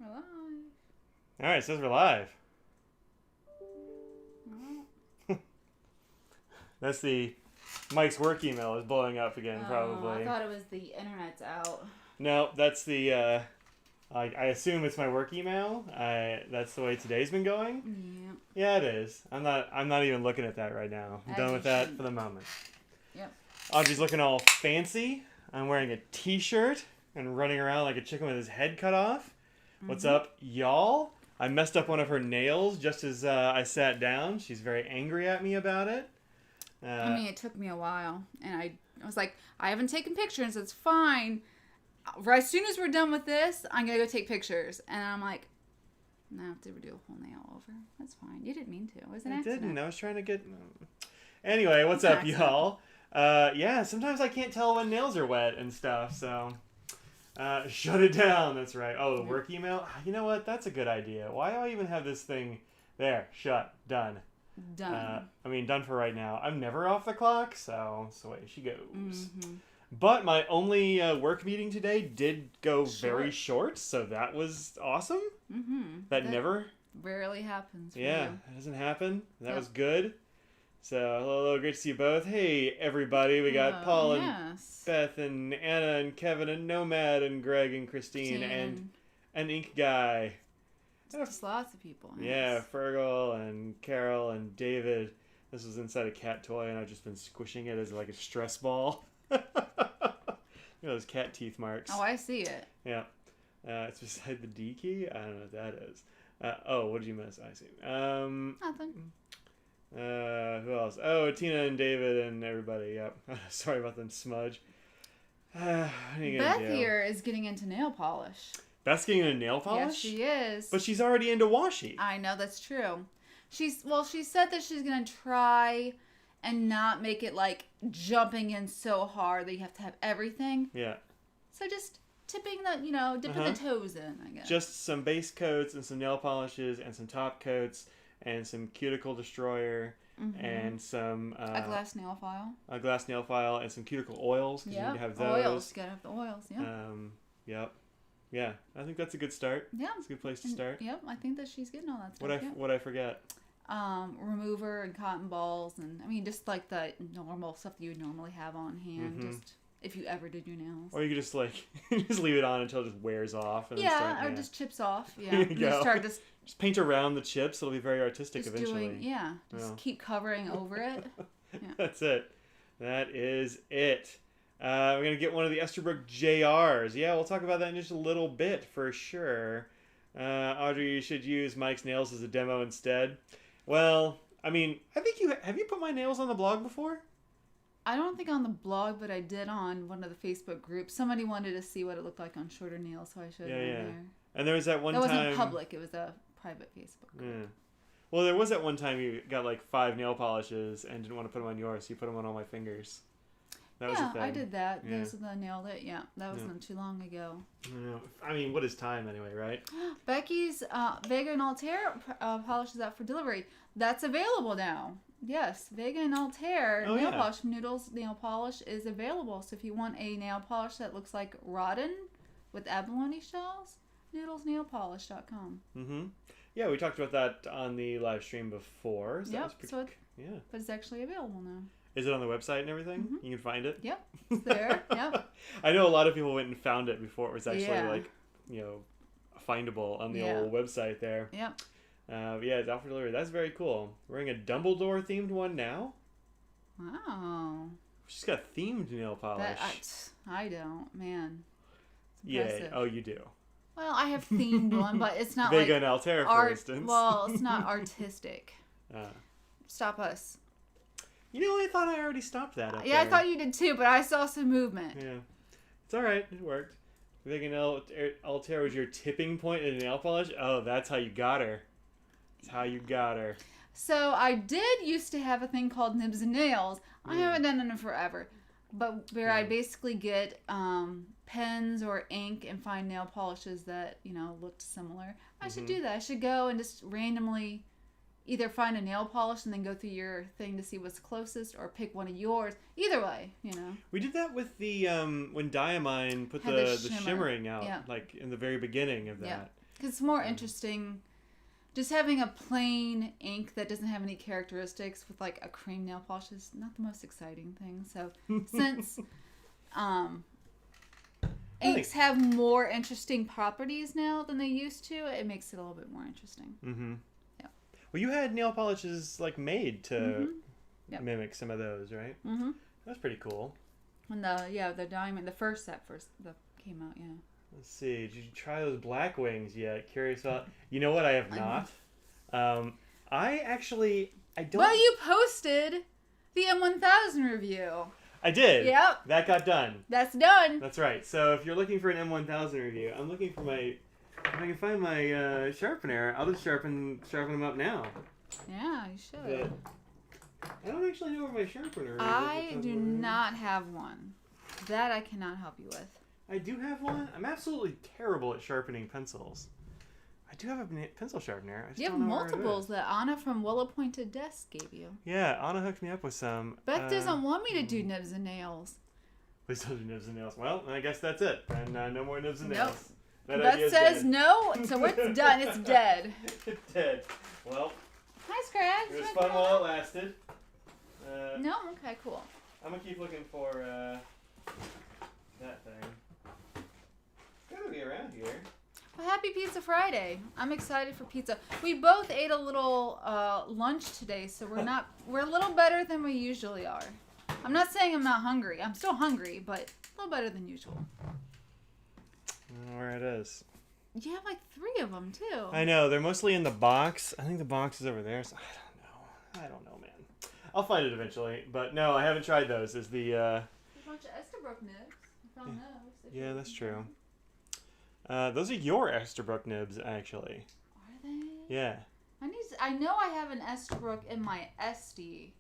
We're live. All right, it says we're live. That's the Mike's work email is blowing up again, probably. I thought it was the internet's out. No, that's the. I assume it's my work email. That's the way today's been going. Yeah. Yeah, it is. I'm not even looking at that right now. I'm done with that for the moment. Yep. Audrey's looking all fancy. I'm wearing a t-shirt and running around like a chicken with his head cut off. What's up, y'all? I messed up one of her nails just as I sat down. She's very angry at me about it. It took me a while, and I was like, I haven't taken pictures. It's fine. As soon as we're done with this, I'm gonna go take pictures. And I'm like, no, I have to do a whole nail over. That's fine. You didn't mean to. It was an accident. I didn't. I was trying to get. Anyway, what's up, y'all? Yeah, sometimes I can't tell when nails are wet and stuff, so shut it down. That's right. Oh, the work email. You know what? That's a good idea. Why do I even have this thing there? Shut. Done. Done. Done for right now. I'm never off the clock, so away she goes. Mm-hmm. But my only work meeting today did go very short, so that was awesome. Mm-hmm. That never rarely happens. For yeah, you. that doesn't happen. That was good. So, hello, great to see you both. Hey, everybody. We got Paul and Beth and Anna and Kevin and Nomad and Greg and Christine and an Ink Guy. Just lots of people. Yeah, Fergal and Carol and David. This was inside a cat toy, and I've just been squishing it as like a stress ball. Look at those cat teeth marks. Oh, I see it. Yeah. It's beside the D key. I don't know what that is. What did you miss? I see. Nothing. Who else? Oh, Tina and David and everybody. Yep. Sorry about them smudge. Beth here is getting into nail polish. Beth's getting into nail polish? Yes, she is. But she's already into washi. I know, that's true. She said that she's going to try and not make it like jumping in so hard that you have to have everything. Yeah. So just dipping the toes in, I guess. Just some base coats and some nail polishes and some top coats and some cuticle destroyer and some... a glass nail file. A glass nail file and some cuticle oils. Because you need to have those. Oils. You got to have the oils, yeah. Yep. Yeah, I think that's a good start. Yeah. It's a good place to start. Yep, I think that she's getting all that stuff. What'd I forget? Remover and cotton balls and just like the normal stuff that you would normally have on hand, just if you ever did your nails. Or you could just just leave it on until it just wears off. And just chips off. Yeah, just paint around the chips. It'll be very artistic eventually. Keep covering over it. Yeah. That's it. That is it. We're going to get one of the Esterbrook Jrs. Yeah, we'll talk about that in just a little bit for sure. Audrey, you should use Mike's nails as a demo instead. Well, I think have you put my nails on the blog before? I don't think on the blog, but I did on one of the Facebook groups. Somebody wanted to see what it looked like on shorter nails, so I showed them there. And there was that one time... It wasn't public. It was a private Facebook group. Yeah. Well, there was that one time you got like 5 nail polishes and didn't want to put them on yours, so you put them on all my fingers. That was a thing. I did that. Yeah. Those are the nailed it. Yeah, that wasn't too long ago. What is time anyway, right? Becky's Vega and Altair polish is out for delivery. That's available now. Yes, Vega and Altair nail polish from Noodles Nail Polish is available. So if you want a nail polish that looks like Rodden with abalone shells, noodlesnailpolish.com. Mm-hmm. Yeah, we talked about that on the live stream before. So but it's actually available now. Is it on the website and everything? You can find it? Yep, it's there. Yep. I know a lot of people went and found it before it was actually findable on the old website there. Yep. It's out for delivery. That's very cool. We're wearing a Dumbledore themed one now. Wow. She's got themed nail polish. I don't, man. Yeah. Oh, you do. Well, I have themed one, but it's not Vega and Altair, for instance. Well, it's not artistic. Stop us. I thought I already stopped that up there. I thought you did too, but I saw some movement. Yeah. It's alright. It worked. Vega and Altair was your tipping point in nail polish? Oh, that's how you got her. That's how you got her. So I did used to have a thing called Nibs and Nails. I haven't done it in forever. But where I basically get pens or ink and find nail polishes that, looked similar. I should do that. I should go and just randomly either find a nail polish and then go through your thing to see what's closest, or pick one of yours. Either way, We did that with the when Diamine put the shimmering out, like in the very beginning of that. Because it's more interesting. Just having a plain ink that doesn't have any characteristics with like a cream nail polish is not the most exciting thing. So since inks have more interesting properties now than they used to, it makes it a little bit more interesting. Mm-hmm. Yeah. Well, you had nail polishes like made to Yep. mimic some of those, right? Mm-hmm. That's pretty cool. When the diamond, the first set that came out, yeah. Let's see. Did you try those black wings yet? Curious about. You know what? I have not. I don't. Well, you posted the M1000 review. I did. Yep. That got done. That's done. That's right. So if you're looking for an M1000 review, I'm looking for my. If I can find my sharpener, I'll just sharpen them up now. Yeah, you should. But I don't actually know where my sharpener is. I do not have one. That I cannot help you with. I do have one. I'm absolutely terrible at sharpening pencils. I do have a pencil sharpener. I just You have don't know where it multiples is. that Anna from Well Appointed Desk gave you. Yeah, Anna hooked me up with some. Beth doesn't want me to do nibs and nails. Please don't do nibs and nails. Well, I guess that's it. And no more nibs and Nope. nails. That Beth idea's says dead. no, so it's done. It's dead. It's dead. Well, Hi, Scratch. it was fun while it lasted. No? Okay, cool. I'm going to keep looking for that thing. It's got to be around here. Well, happy Pizza Friday. I'm excited for pizza. We both ate a little lunch today, so we're a little better than we usually are. I'm not saying I'm not hungry. I'm still hungry, but a little better than usual. I don't know where it is. You have like 3 of them, too. I know. They're mostly in the box. I think the box is over there. So I don't know, man. I'll find it eventually. But no, I haven't tried those. Is the A bunch of Esterbrook nibs. I found those. yeah, that's true. Those are your Esterbrook nibs, actually. Are they? Yeah. I know I have an Esterbrook in my Esty.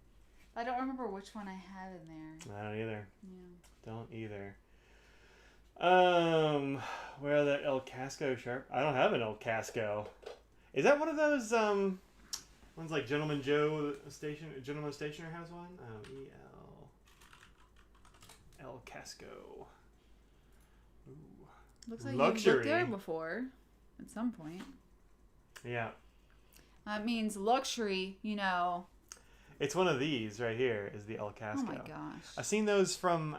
I don't remember which one I have in there. I don't either. Yeah. Don't either. Where are the El Casco sharp? I don't have an El Casco. Is that one of those ones like Gentleman Stationer has one? El Casco. Ooh. Looks like Luxury. you've looked there before at some point. Yeah. That means luxury, you know. It's one of these right here is the El Casco. Oh my gosh. I've seen those from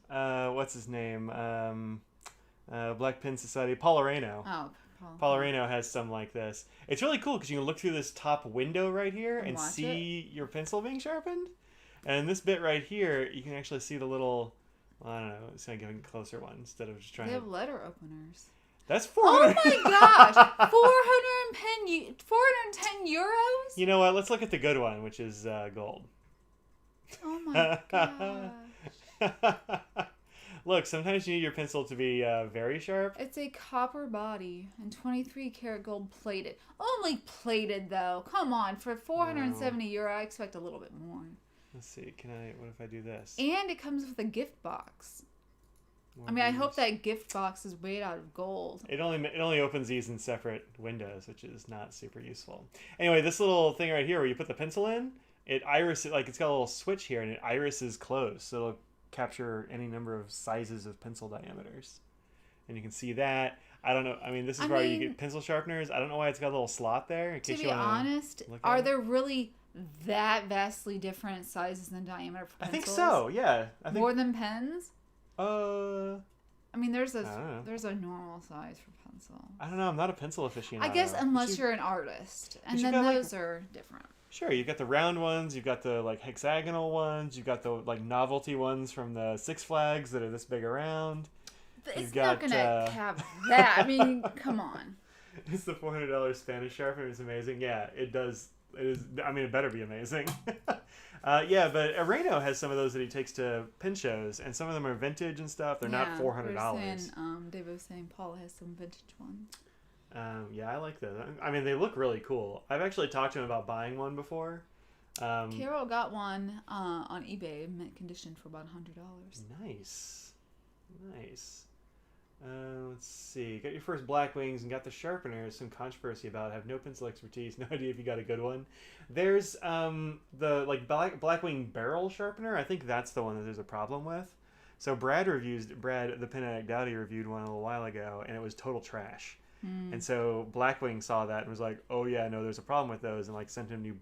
what's his name? Black Pin Society. Paul Areno. Oh, Paul Areno has some like this. It's really cool because you can look through this top window right here and watch see your pencil being sharpened. And this bit right here, you can actually see the little, well, I don't know, it's not giving a closer one instead of just trying They have to. letter openers. That's Oh 400. my gosh! 410 euros? You know what? Let's look at the good one, which is gold. Oh my gosh. Look, sometimes you need your pencil to be very sharp. It's a copper body and 23 karat gold plated. Only plated though. Come on, for 470 euro, I expect a little bit more. Let's see. What if I do this? And it comes with a gift box. One I mean, I of hope these. that gift box is made out of gold. It only opens these in separate windows, which is not super useful. Anyway, this little thing right here where you put the pencil in, it irises, like it's got a little switch here and it irises closed, so it'll capture any number of sizes of pencil diameters. And you can see that. I don't know. I mean, this is where you get pencil sharpeners. I don't know why it's got a little slot there. In case To you be wanna honest, look at are it. there really that vastly different sizes and diameter for I pencils? think so. Yeah. I think. More than pens? I mean, there's I don't know. a normal size for pencil. I don't know. I'm not a pencil aficionado. I guess unless you're an artist, and you then got, like- those are different. Sure, you've got the round ones, you've got the like hexagonal ones, you've got the like novelty ones from the Six Flags that are this big around. It's got, not gonna have that. I mean, come on. It's the $400 Spanish sharpener. It's amazing. Yeah, it does. It is. I mean, it better be amazing. Yeah, but Areno has some of those that he takes to pin shows, and some of them are vintage and stuff. They're not $400. Dave was saying Paul has some vintage ones. Yeah, I like those. I mean, they look really cool. I've actually talked to him about buying one before. Carol got one on eBay, mint condition, for about $100. Nice. Let's see. Got your first black wings and got the sharpener. Some controversy about it. Have no pencil expertise. No idea if you got a good one. There's the like black wing barrel sharpener. I think that's the one that there's a problem with. So Brad the Pen Addict Dowdy reviewed one a little while ago, and it was total trash. And so Blackwing saw that and was like, oh yeah, no, there's a problem with those, and like sent him new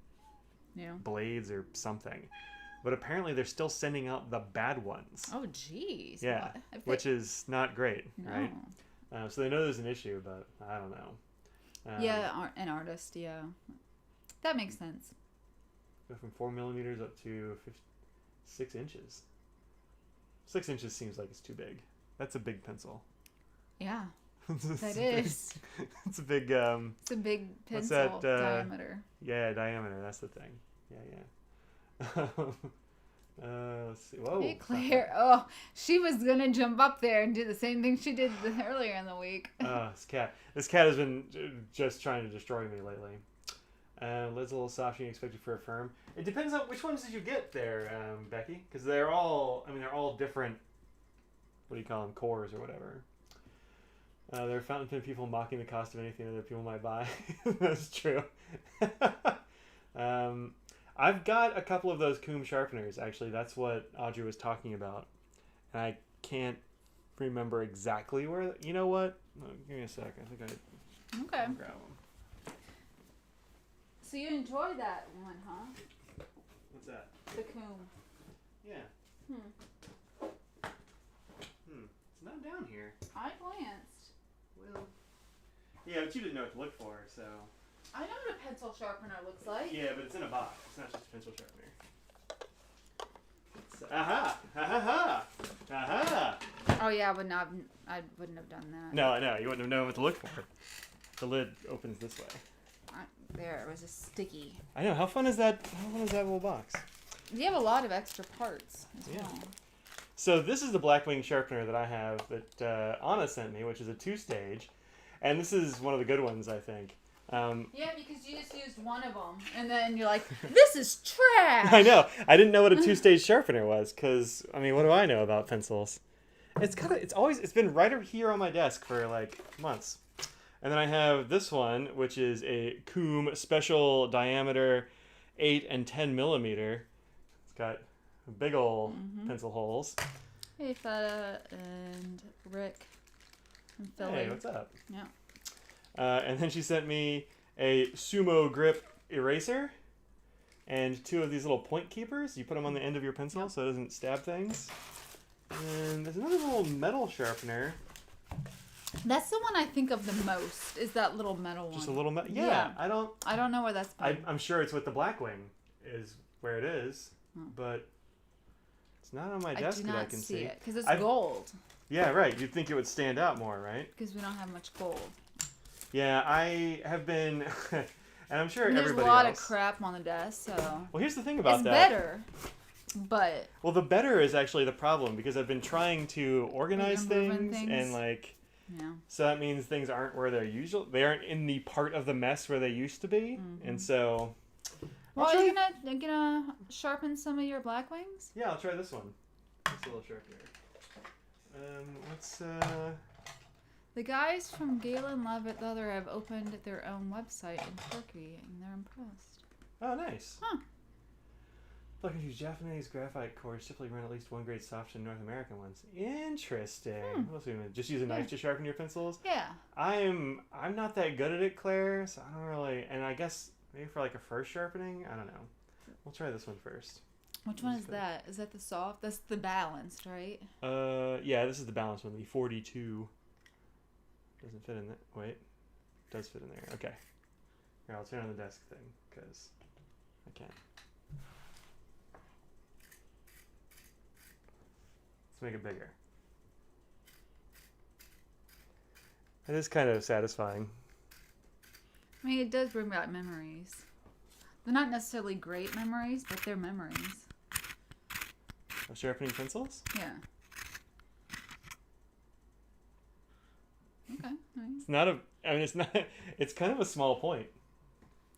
blades or something. But apparently they're still sending out the bad ones. Oh, jeez. Yeah, which is not great, right? So they know there's an issue, but I don't know. An artist, yeah. That makes sense. Go from 4 millimeters up to 6 inches. 6 inches seems like it's too big. That's a big pencil. Yeah, that is. It's a big... it's a big pencil diameter. Yeah, diameter. That's the thing. Yeah. Let's see. Whoa. Hey, Claire. Oh, she was going to jump up there and do the same thing she did earlier in the week. This cat. This cat has been just trying to destroy me lately. Lid's a little soft. You expected for a firm. It depends on which ones did you get there, Becky? Because they're all different. What do you call them? Cores or whatever. There are fountain pen people mocking the cost of anything other people might buy. That's true. I've got a couple of those Coombe sharpeners. Actually, that's what Audrey was talking about, and I can't remember exactly where. You know what? Give me a sec. I think I'll grab them. So you enjoy that one, huh? What's that? The Coombe. Yeah. It's not down here. I glanced. Well. Yeah, but you didn't know what to look for, so. I know what a pencil sharpener looks like. Yeah, but it's in a box. It's not just a pencil sharpener. Aha! Ha ha ha! Aha! Oh yeah, I wouldn't have done that. No, you wouldn't have known what to look for. The lid opens this way. There, it was a sticky. I know. How fun is that? How fun is that little box? You have a lot of extra parts as well. So this is the Blackwing sharpener that I have that Anna sent me, which is a 2-stage, and this is one of the good ones, I think. Yeah, because you just used one of them, and then you're like, "This is trash." I know. I didn't know what a 2-stage sharpener was, because I mean, what do I know about pencils? It's been right over here on my desk for like months. And then I have this one, which is a Coombe special diameter 8 and 10 millimeter. It's got big ol' pencil holes. Hey, Feta and Rick from Philly. Hey, what's up? Yeah. And then she sent me a Sumo Grip eraser and 2 of these little point keepers. You put them on the end of your pencil so it doesn't stab things. And there's another little metal sharpener. That's the one I think of the most. Is that little metal one? Just a little metal. Yeah, I don't know where that's been. I'm sure it's with the Blackwing is where it is, but it's not on my desk that I can see. I do not see it because it's gold. Yeah, right. You'd think it would stand out more, right? Because we don't have much gold. Yeah, I have been, and I'm sure everybody else. There's a lot of crap on the desk, so. Well, here's the thing about that. It's better, but. Well, the better is actually the problem because I've been trying to organize things and like. Yeah. So that means things aren't where they're usual. They aren't in the part of the mess where they used to be, and so. Well, are you gonna sharpen some of your Blackwings? Yeah, I'll try this one. This little sharpener. What's The guys from Galen Levitt Leather have opened their own website in Turkey, and they're impressed. Oh, nice. Huh. Look, use Japanese graphite cores typically run at least 1 grade softer than North American ones. Interesting. What else are we gonna just use a knife to sharpen your pencils? Yeah. I'm not that good at it, Claire, so I don't really. And I guess maybe for like a first sharpening, I don't know. We'll try this one first. Which one is that? Is that the soft? That's the balanced, right? Yeah, this is the balanced one, the 42. Doesn't fit in that. Wait, it does fit in there. Okay. Here, I'll turn on the desk thing because I can't. Let's make it bigger. It is kind of satisfying. I mean, it does bring back memories. They're not necessarily great memories, but they're memories. Of sharpening pencils? Yeah. Okay, nice. It's not a. I mean, it's not. It's kind of a small point.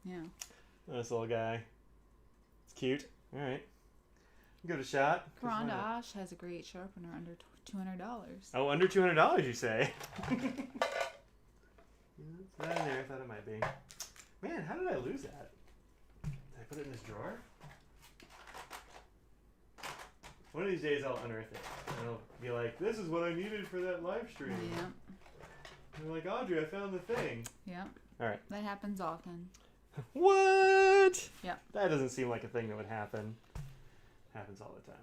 Yeah. This little guy. It's cute. All right. Give it a shot. Grand Ash has a great sharpener under $200. Oh, under $200, you say? It's not in there. I thought it might be. Man, how did I lose that? Did I put it in this drawer? One of these days I'll unearth it. And I'll be like, this is what I needed for that live stream. Yeah. You're like, Audrey, I found the thing. Yep. All right. That happens often. What? Yep. That doesn't seem like a thing that would happen. Happens all the time.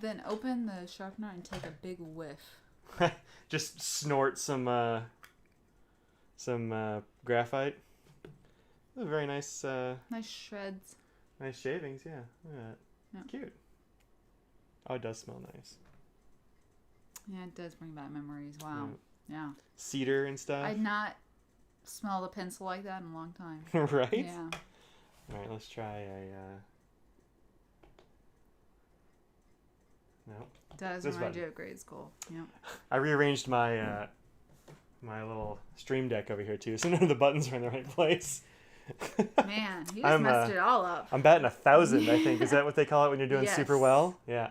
Then open the sharpener and take a big whiff. Just snort some graphite. Those are very nice. Nice shreds. Nice shavings, yeah. Look at that. Yep. Cute. Oh, it does smell nice. Yeah, it does bring back memories. Wow. Yeah. Cedar and stuff. I'd not smelled a pencil like that in a long time. Right? Yeah. All right, let's try a... No. Does This remind button. you of grade school. Yep. I rearranged my my little stream deck over here too, so none of the buttons are in the right place. Man, you just messed it all up. I'm batting 1,000, I think. Is that what they call it when you're doing super Yes. well? Yeah.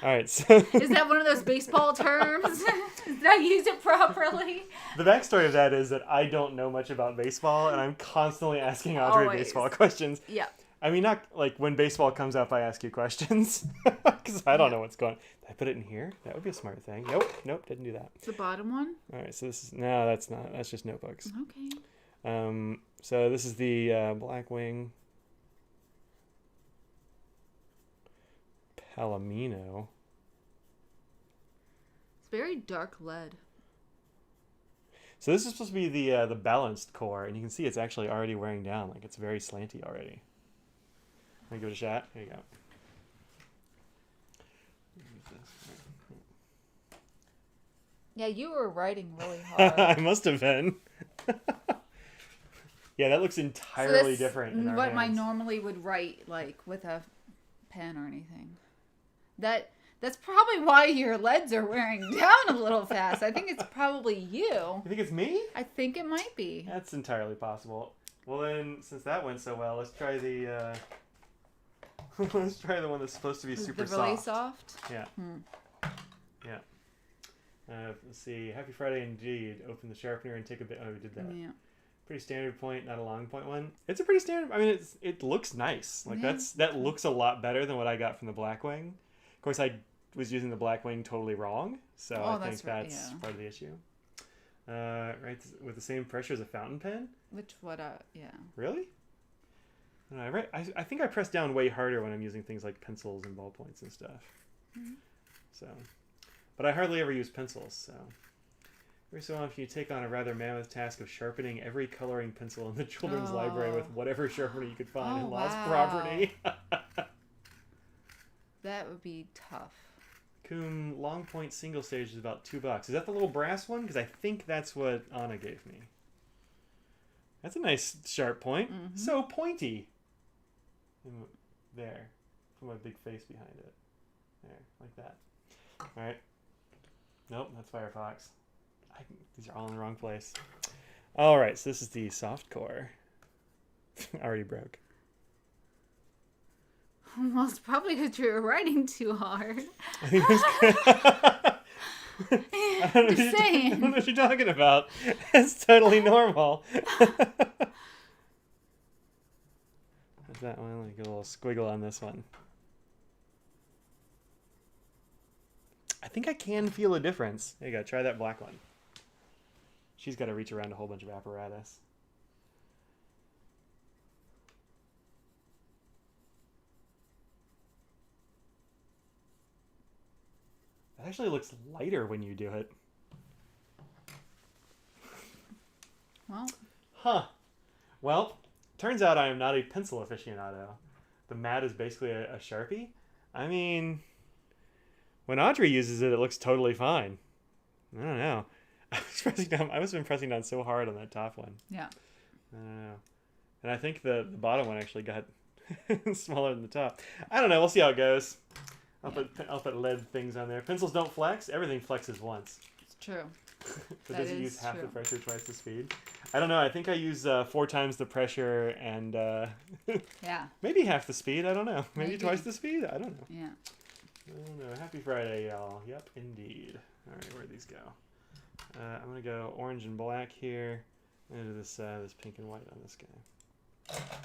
All right. So Is that one of those baseball terms? Did I use it properly? the backstory of that is that I don't know much about baseball, and I'm constantly asking Audrey Always. baseball questions. Yeah. I mean, not like when baseball comes up, I ask you questions because I don't know what's going on. Did I put it in here? That would be a smart thing. Nope, didn't do that. The bottom one? All right, so this is no, that's not. That's just notebooks. Okay. So this is the Blackwing Palomino. It's very dark lead. So this is supposed to be the balanced core, and you can see it's actually already wearing down. Like it's very slanty already. Want to give it a shot? Here you go. Yeah, you were writing really hard. I must have been. Yeah, that looks entirely different in our what I hands. normally would write, like with a pen or anything. That's probably why your leads are wearing down a little fast. I think it's probably you. You think it's me? I think it might be. That's entirely possible. Well then, since that went so well, let's try the let's try the one that's supposed to be super the really soft. Yeah. Yeah. Let's see. Happy Friday indeed. Open the sharpener and take a bit. Oh, we did that. Yeah. Pretty standard point, not a long point one. It's a pretty standard. I mean, it looks nice. Like Yeah. that looks a lot better than what I got from the Blackwing. Of course, I was using the Blackwing totally wrong, so I think that's part of the issue. Right, with the same pressure as a fountain pen. Which yeah. Really? I think I press down way harder when I'm using things like pencils and ballpoints and stuff. Mm-hmm. So, but I hardly ever use pencils. So, every so often you take on a rather mammoth task of sharpening every coloring pencil in the children's library with whatever sharpener you could find in lost property. That would be tough. Coom long point single stage is about $2. Is that the little brass one? Because I think that's what Anna gave me. That's a nice sharp point. Mm-hmm. So pointy. There. Put my big face behind it. There, like that. All right. Nope, that's Firefox. These are all in the wrong place. All right, so this is the soft core. Already broke. Well, it's probably because you were writing too hard. I think I don't know what you're talking about. It's totally normal. That's that one. Let me get a little squiggle on this one. I think I can feel a difference. There you go. Try that black one. She's got to reach around a whole bunch of apparatus. It actually looks lighter when you do it. Well. Huh. Well, turns out I am not a pencil aficionado. The mat is basically a Sharpie. I mean, when Audrey uses it, it looks totally fine. I don't know. I must have been pressing down so hard on that top one. Yeah. I don't know. And I think the bottom one actually got smaller than the top. I don't know. We'll see how it goes. I'll put lead things on there. Pencils don't flex. Everything flexes once. It's true. But does it use half the pressure, twice the speed? I don't know. I think I use 4 times the pressure and yeah, maybe half the speed. I don't know. Maybe twice the speed. I don't know. Yeah. I don't know. Happy Friday, y'all. Yep, indeed. All right, where'd these go? I'm gonna go orange and black here. I'm gonna do this pink and white on this guy.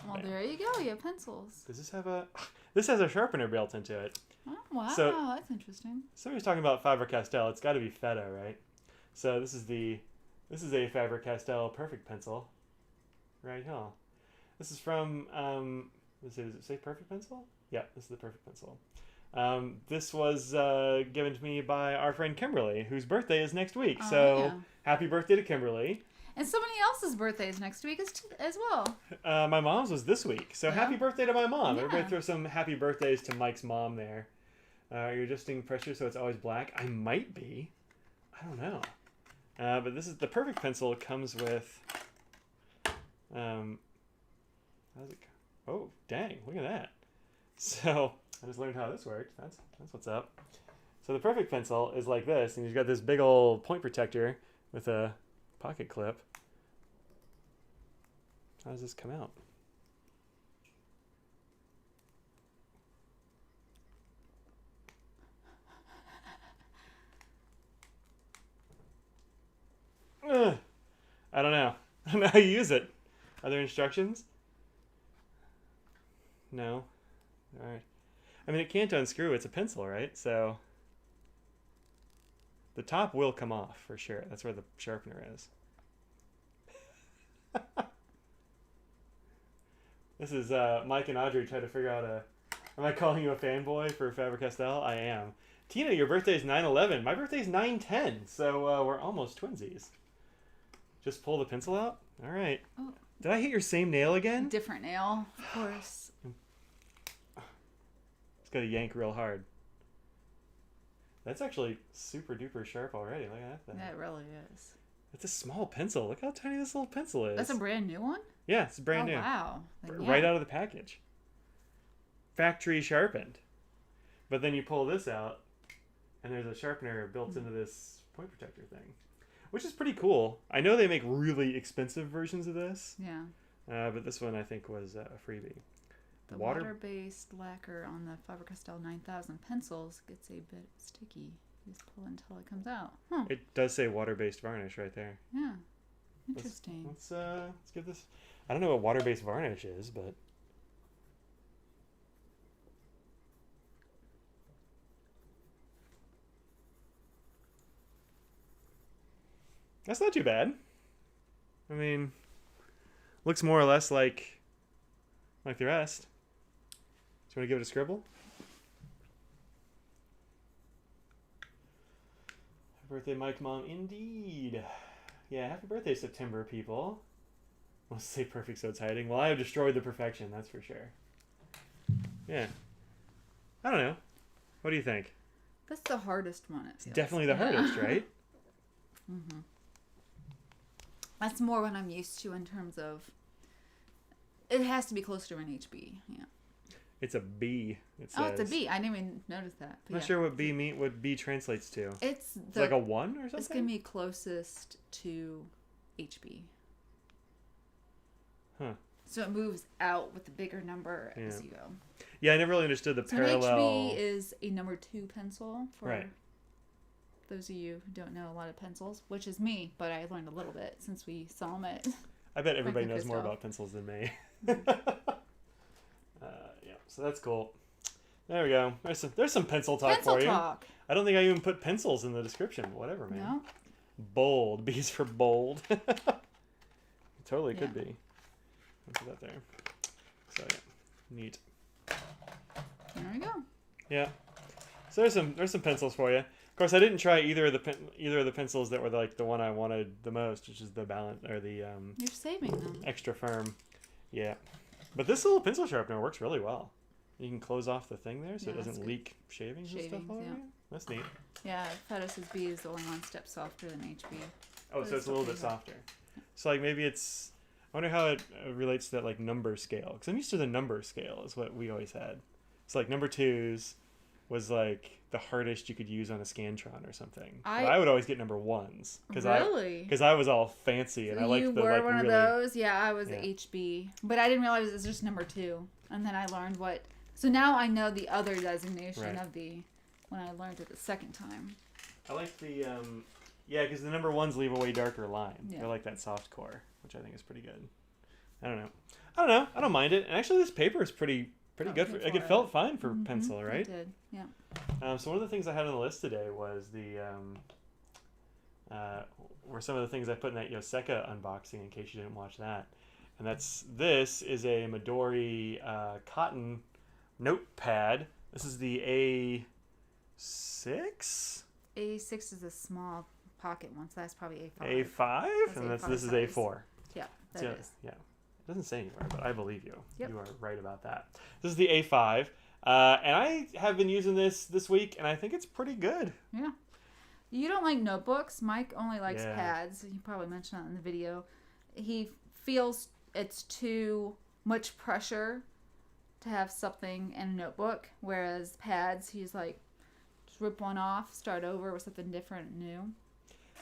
Well, there you go. You have pencils. Does this have a? This has a sharpener built into it. Oh wow, So, that's interesting. Somebody was talking about Faber-Castell. It's got to be feta, right? So this is a Faber-Castell Perfect Pencil, right here. This is from does it say Perfect Pencil? Yeah, this is the Perfect Pencil. This was given to me by our friend Kimberly, whose birthday is next week. So happy birthday to Kimberly. And somebody else's birthday is next week as well. My mom's was this week. So happy birthday to my mom. Yeah. Everybody throw some happy birthdays to Mike's mom there. You're adjusting pressure so it's always black. I might be. I don't know. But this is the Perfect Pencil. It comes with... how's it go? Oh, dang. Look at that. So... I just learned how this worked. That's what's up. So the Perfect Pencil is like this, and you've got this big old point protector with a pocket clip. How does this come out? I don't know. I don't know how you use it. Are there instructions? No. All right. I mean, it can't unscrew. It's a pencil, right? So the top will come off for sure. That's where the sharpener is. This is Mike and Audrey try to figure out am I calling you a fanboy for Faber-Castell? I am. Tina, your birthday is 9/11. My birthday is 9/10. So we're almost twinsies. Just pull the pencil out? All right. Oh. Did I hit your same nail again? Different nail, of course. Got to yank real hard. That's actually super duper sharp already. Look at that thing. That really is. It's a small pencil. Look how tiny this little pencil is. That's a brand new one? Yeah, it's brand new. Wow. Right out of the package. Factory sharpened. But then you pull this out, and there's a sharpener built into this point protector thing, which is pretty cool. I know they make really expensive versions of this. Yeah. But this one I think was a freebie. The water-based lacquer on the Faber-Castell 9000 pencils gets a bit sticky. You just pull until it comes out. Huh. It does say water-based varnish right there. Yeah. Interesting. Let's give this... I don't know what water-based varnish is, but... That's not too bad. I mean, looks more or less like the rest. Do you want to give it a scribble? Happy birthday, Mike, Mom. Indeed. Yeah, happy birthday, September, people. Let's say perfect so it's hiding. Well, I have destroyed the perfection, that's for sure. Yeah. I don't know. What do you think? That's the hardest one, it feels. Definitely the hardest, right? Mm-hmm. That's more what I'm used to in terms of... It has to be close to an HB, yeah. It's a B. It says. Oh, it's a B. I didn't even notice that. I'm not sure what B translates to. It's like a 1 or something? It's going to be closest to HB. Huh. So it moves out with the bigger number as you go. Yeah, I never really understood the parallel. An HB is a number 2 pencil for right. those of you who don't know a lot of pencils, which is me, but I learned a little bit since we saw them at... I bet everybody knows more about pencils than me. Yeah, so that's cool. There we go. There's some pencil talk for you. I don't think I even put pencils in the description. Whatever, man. No. Bold. B's for bold. Totally could be. I'll put that there. So yeah, neat. There we go. Yeah. So there's some pencils for you. Of course, I didn't try either of the pencils that were like the one I wanted the most, which is the balance or the You're saving them. Extra firm. Yeah. But this little pencil sharpener works really well. You can close off the thing there so it doesn't leak shavings and stuff all over you. That's neat. Yeah, Fados' B is only 1 step softer than HB. Oh, so it's a little bit softer. So like maybe it's... I wonder how it relates to that like number scale. Because I'm used to the number scale is what we always had. So like number 2s was like the hardest you could use on a Scantron or something. I would always get number 1s. Really? Because I was all fancy and I liked the like one really... of those? Yeah, I was HB. But I didn't realize it was just number 2. And then I learned what... So now I know the other designation of the... When I learned it the second time. I like the... Yeah, because the number 1s leave a way darker line. Yeah. They're like that soft core, which I think is pretty good. I don't know. I don't mind it. And actually, this paper is pretty good. It felt fine for pencil, right? It did, yeah. So one of the things I had on the list today was the were some of the things I put in that Yoseka unboxing, in case you didn't watch that. And this is a Midori cotton notepad. This is the A6? A6 is a small pocket one, so that's probably A5. A5? And this is A4. Yeah, that is. Yeah. It doesn't say anywhere, but I believe you. Yep. You are right about that. This is the A5. And I have been using this week, and I think it's pretty good. Yeah. You don't like notebooks. Mike only likes pads. You probably mentioned that in the video. He feels it's too much pressure to have something in a notebook, whereas pads, he's like, just rip one off, start over with something different, new.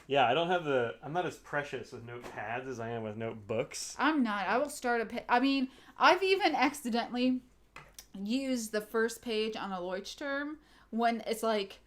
Yeah, I'm not as precious with notepads as I am with notebooks. I'm not. I will start I've even accidentally used the first page on a Leuchtturm when it's like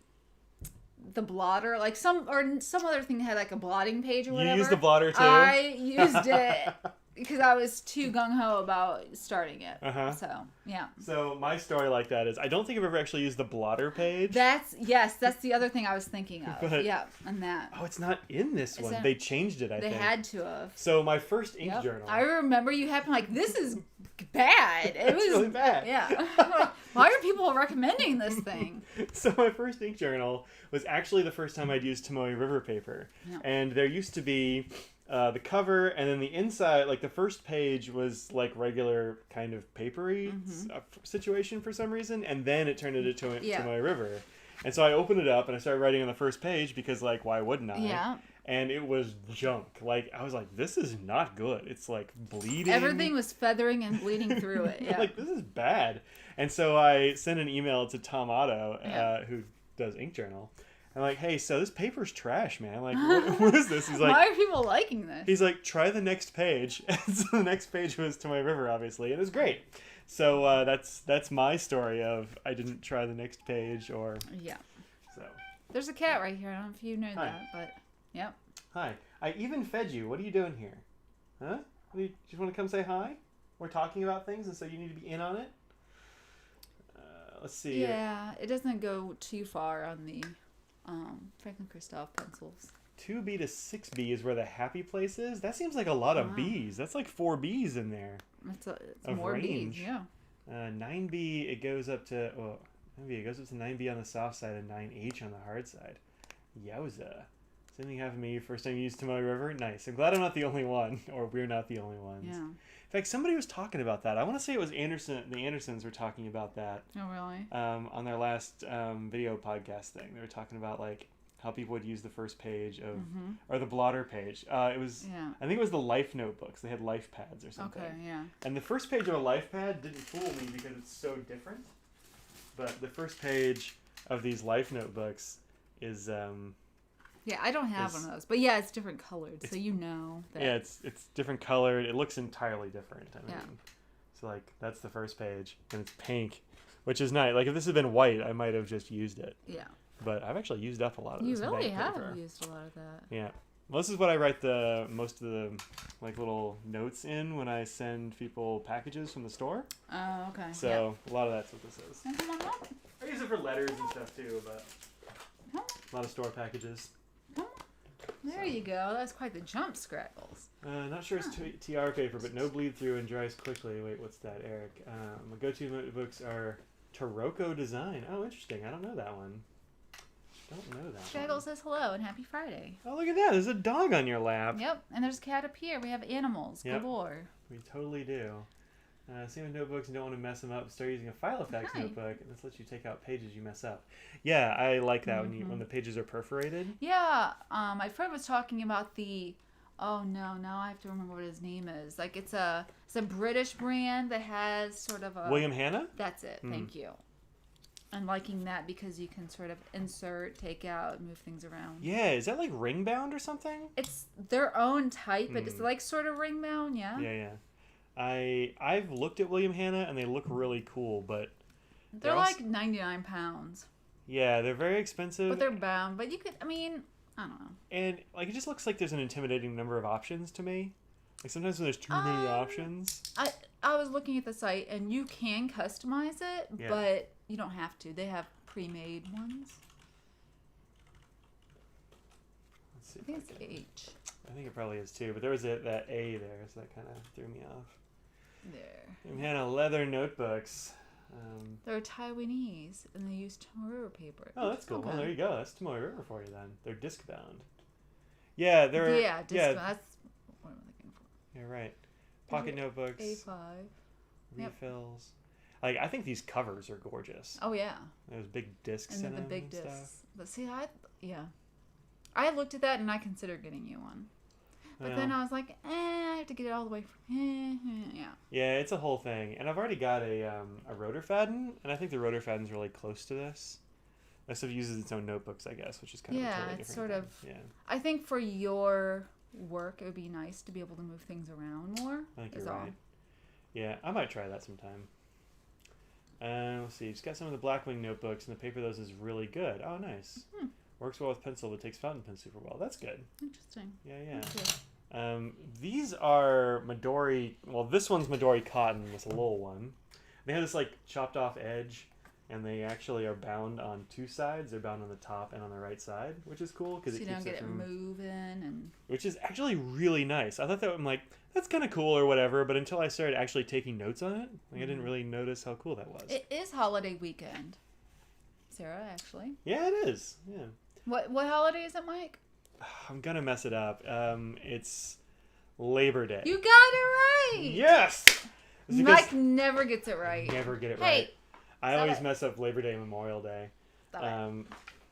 the blotter, like some other thing that had like a blotting page or whatever. You used the blotter too? I used it because I was too gung-ho about starting it. So, yeah. So my story like that is I don't think I've ever actually used the blotter page. That's the other thing I was thinking of. But, yeah, and that. Oh, it's not in this one. They changed it, I think. They had to have. So my first ink journal. I remember you having like, this is bad. It was really bad. Yeah. Like, why are people recommending this thing? So my first ink journal was actually the first time I'd used Tomoe River paper. Yeah. And there used to be the cover, and then the inside, like the first page was like regular kind of papery situation for some reason, and then it turned into Tomoe River. And so I opened it up and I started writing on the first page because, like, why wouldn't I? Yeah. And it was junk. Like, I was like, this is not good. It's like bleeding. Everything was feathering and bleeding through it. Yeah. Like, this is bad. And so I sent an email to Tom Otto, who does Ink Journal. I'm like, hey, so this paper's trash, man. Like, what is this? He's like, why are people liking this? He's like, try the next page. And so the next page was Tomoe River, obviously, and it was great. So that's my story of I didn't try the next page or. Yeah. So. There's a cat right here. I don't know if you know that, but yep. Hi. I even fed you. What are you doing here? Huh? Do you just want to come say hi? We're talking about things, and so you need to be in on it. Let's see. Yeah, it doesn't go too far on the Faber-Castell pencils. 2B to 6B is where the happy place is. That seems like a lot of B's. That's like 4 B's in there. It's more range. B's, yeah. 9B, it goes up to 9B on the soft side and 9H on the hard side. Yowza. Something happened to me first time you used Tomoe River. Nice. I'm glad I'm not the only one, or we're not the only ones. Yeah. In fact, somebody was talking about that. I want to say it was Anderson. The Andersons were talking about that. Oh, really? On their last video podcast thing, they were talking about like how people would use the first page of or the blotter page. It was I think it was the Life notebooks. They had Life pads or something. Okay, yeah. And the first page of a Life pad didn't fool me because it's so different. But the first page of these Life notebooks is yeah, I don't have one of those, but yeah, it's different colored, so you know that. Yeah, it's different colored. It looks entirely different. I mean, yeah. So like that's the first page, and it's pink, which is nice. Like if this had been white, I might have just used it. Yeah. But I've actually used up a lot of you this. You really have paper. used a lot of that. Yeah. Well, this is what I write most of the like little notes in when I send people packages from the store. Oh, okay. So a lot of that's what this is. Come on up. I use it for letters and stuff too, but a lot of store packages. There you go. That's quite the jump, Scraggles. Not sure it's TR paper, but no bleed through and dries quickly. Wait, what's that, Eric? My go-to notebooks are Taroko design. Oh, interesting. I don't know that one. Don't know that Scraggles says hello and happy Friday. Oh, look at that. There's a dog on your lap. Yep, and there's a cat up here. We have animals galore. We totally do. Same with notebooks and don't want to mess them up. Start using a file effects notebook, and this lets you take out pages you mess up. Yeah, I like that when the pages are perforated. Yeah, my friend was talking about the. Oh no, now I have to remember what his name is. Like it's a British brand that has sort of a. William Hanna? That's it. Thank you. I'm liking that because you can sort of insert, take out, move things around. Yeah, is that like ring bound or something? It's their own type, but it's like sort of ring bound, yeah. Yeah. I've looked at William Hanna and they look really cool, but they're like 99 pounds. Yeah, they're very expensive. But they're bound. But you could, I mean, I don't know. And like it just looks like there's an intimidating number of options to me. Like sometimes when there's too many options. I was looking at the site and you can customize it, but you don't have to. They have pre-made ones. Let's I think it's H. I think it probably is too, but there was that A there, so that kind of threw me off. There. And Hannah, leather notebooks. They're Taiwanese, and they use Tomoe paper. Oh, that's cool. Okay. Well, there you go. That's Tomoe River for you then. They're disc bound. Yeah, they're... Yeah, disc bound. That's what I'm looking for. You're right. Pocket notebooks. A5. Refills. Like, I think these covers are gorgeous. Oh, yeah. Those big discs and in then them the big and discs. stuff. But see, I looked at that and I considered getting you one. But then I was like, I have to get it all the way from yeah. Yeah, it's a whole thing. And I've already got a rotor Fadden, and I think the rotor Fadden's really close to this. This stuff uses its own notebooks, I guess, which is kind of a totally it's different sort thing. of. Yeah. I think for your work, it would be nice to be able to move things around more. I think you're right. Yeah, I might try that sometime. Let's see. Just got some of the Blackwing notebooks, and the paper of those is really good. Oh, nice. Works well with pencil, but takes fountain pen super well. That's good. Interesting. Yeah. These are Midori. Well, this one's Midori cotton. This little one. They have this like chopped off edge, and they actually are bound on two sides. They're bound on the top and on the right side, which is cool because so you don't get it moving and. Which is actually really nice. I thought that I'm like that's kind of cool or whatever, but until I started actually taking notes on it, like, I didn't really notice how cool that was. It is holiday weekend, Sarah. Actually. Yeah, it is. Yeah. What holiday is it, Mike? I'm gonna mess it up. It's Labor Day. You got it right. Yes. Mike never gets it right. Never get it right. I always mess up Labor Day and Memorial Day. But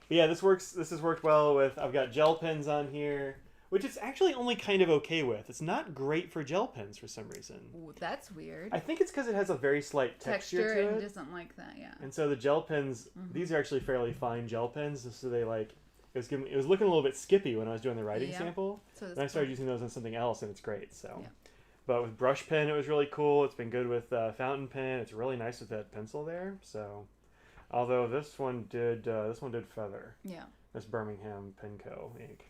yeah, this works. This has worked well with. I've got gel pens on here, which it's actually only kind of okay with. It's not great for gel pens for some reason. Ooh, that's weird. I think it's because it has a very slight texture to it. And doesn't like that. Yeah. And so the gel pens, these are actually fairly fine gel pens, so they like. It was looking a little bit skippy when I was doing the writing sample. So and I started using those on something else, and it's great. So, but with brush pen, it was really cool. It's been good with fountain pen. It's really nice with that pencil there. So, although this one did feather. Yeah. This Birmingham Penco ink.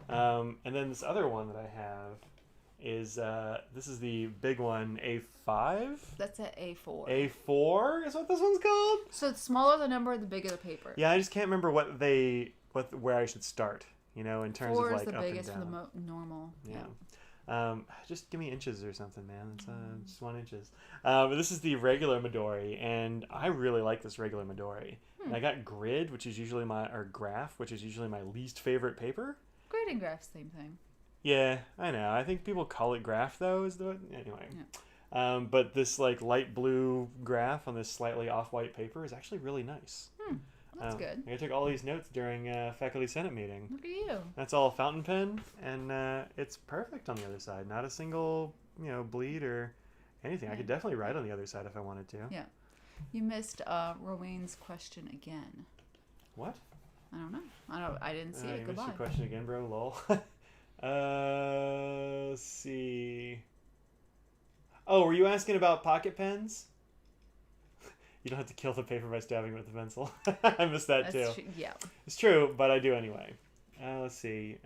And then this other one that I have is this is the big one, A5. That's an A4. A4 is what this one's called. So the smaller the number, the bigger the paper. Yeah, I just can't remember where I should start, in terms of like up and down. 4 is the biggest for the normal. Yeah. Just give me inches or something, man. It's just 1 inches. But this is the regular Midori, and I really like this regular Midori. And I got Grid, which is usually Graph, which is usually my least favorite paper. Grid and Graph, same thing. Yeah, I know. I think people call it Graph though. Anyway. Yeah. But this like light blue Graph on this slightly off-white paper is actually really nice. That's good. I took all these notes during faculty senate meeting. Look at you. That's all fountain pen, and it's perfect on the other side. Not a single, bleed or anything. I could definitely write on the other side if I wanted to. Yeah. You missed Rowan's question again. What? I don't know. I didn't see it. You Goodbye. missed your question again, bro. Lol. Let's see. Oh, were you asking about pocket pens? You don't have to kill the paper by stabbing it with a pencil. I missed that too. Yeah. It's true, but I do anyway. Let's see.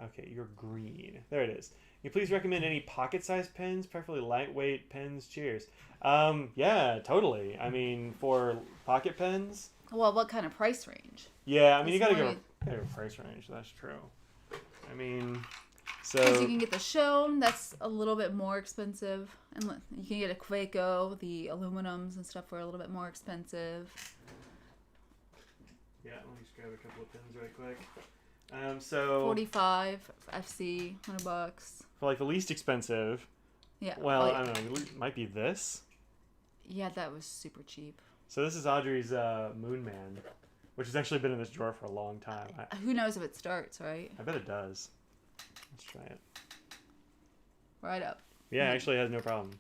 Okay, you're green. There it is. Can you please recommend any pocket-sized pens, preferably lightweight pens? Cheers. Yeah, totally. I mean, for pocket pens. Well, what kind of price range? Yeah, I mean, you gotta go a price range. That's true. I mean, so because you can get the Shone, that's a little bit more expensive, and you can get a Quaco, the aluminums and stuff are a little bit more expensive. Yeah, let me just grab a couple of pens right quick. So 45 FC, $100. For like the least expensive. Yeah. Well, I don't know. It might be this. Yeah, that was super cheap. So this is Audrey's Moon Man, which has actually been in this drawer for a long time. Who knows if it starts, right? I bet it does. Let's try it. Right up. Yeah, actually it has no problem.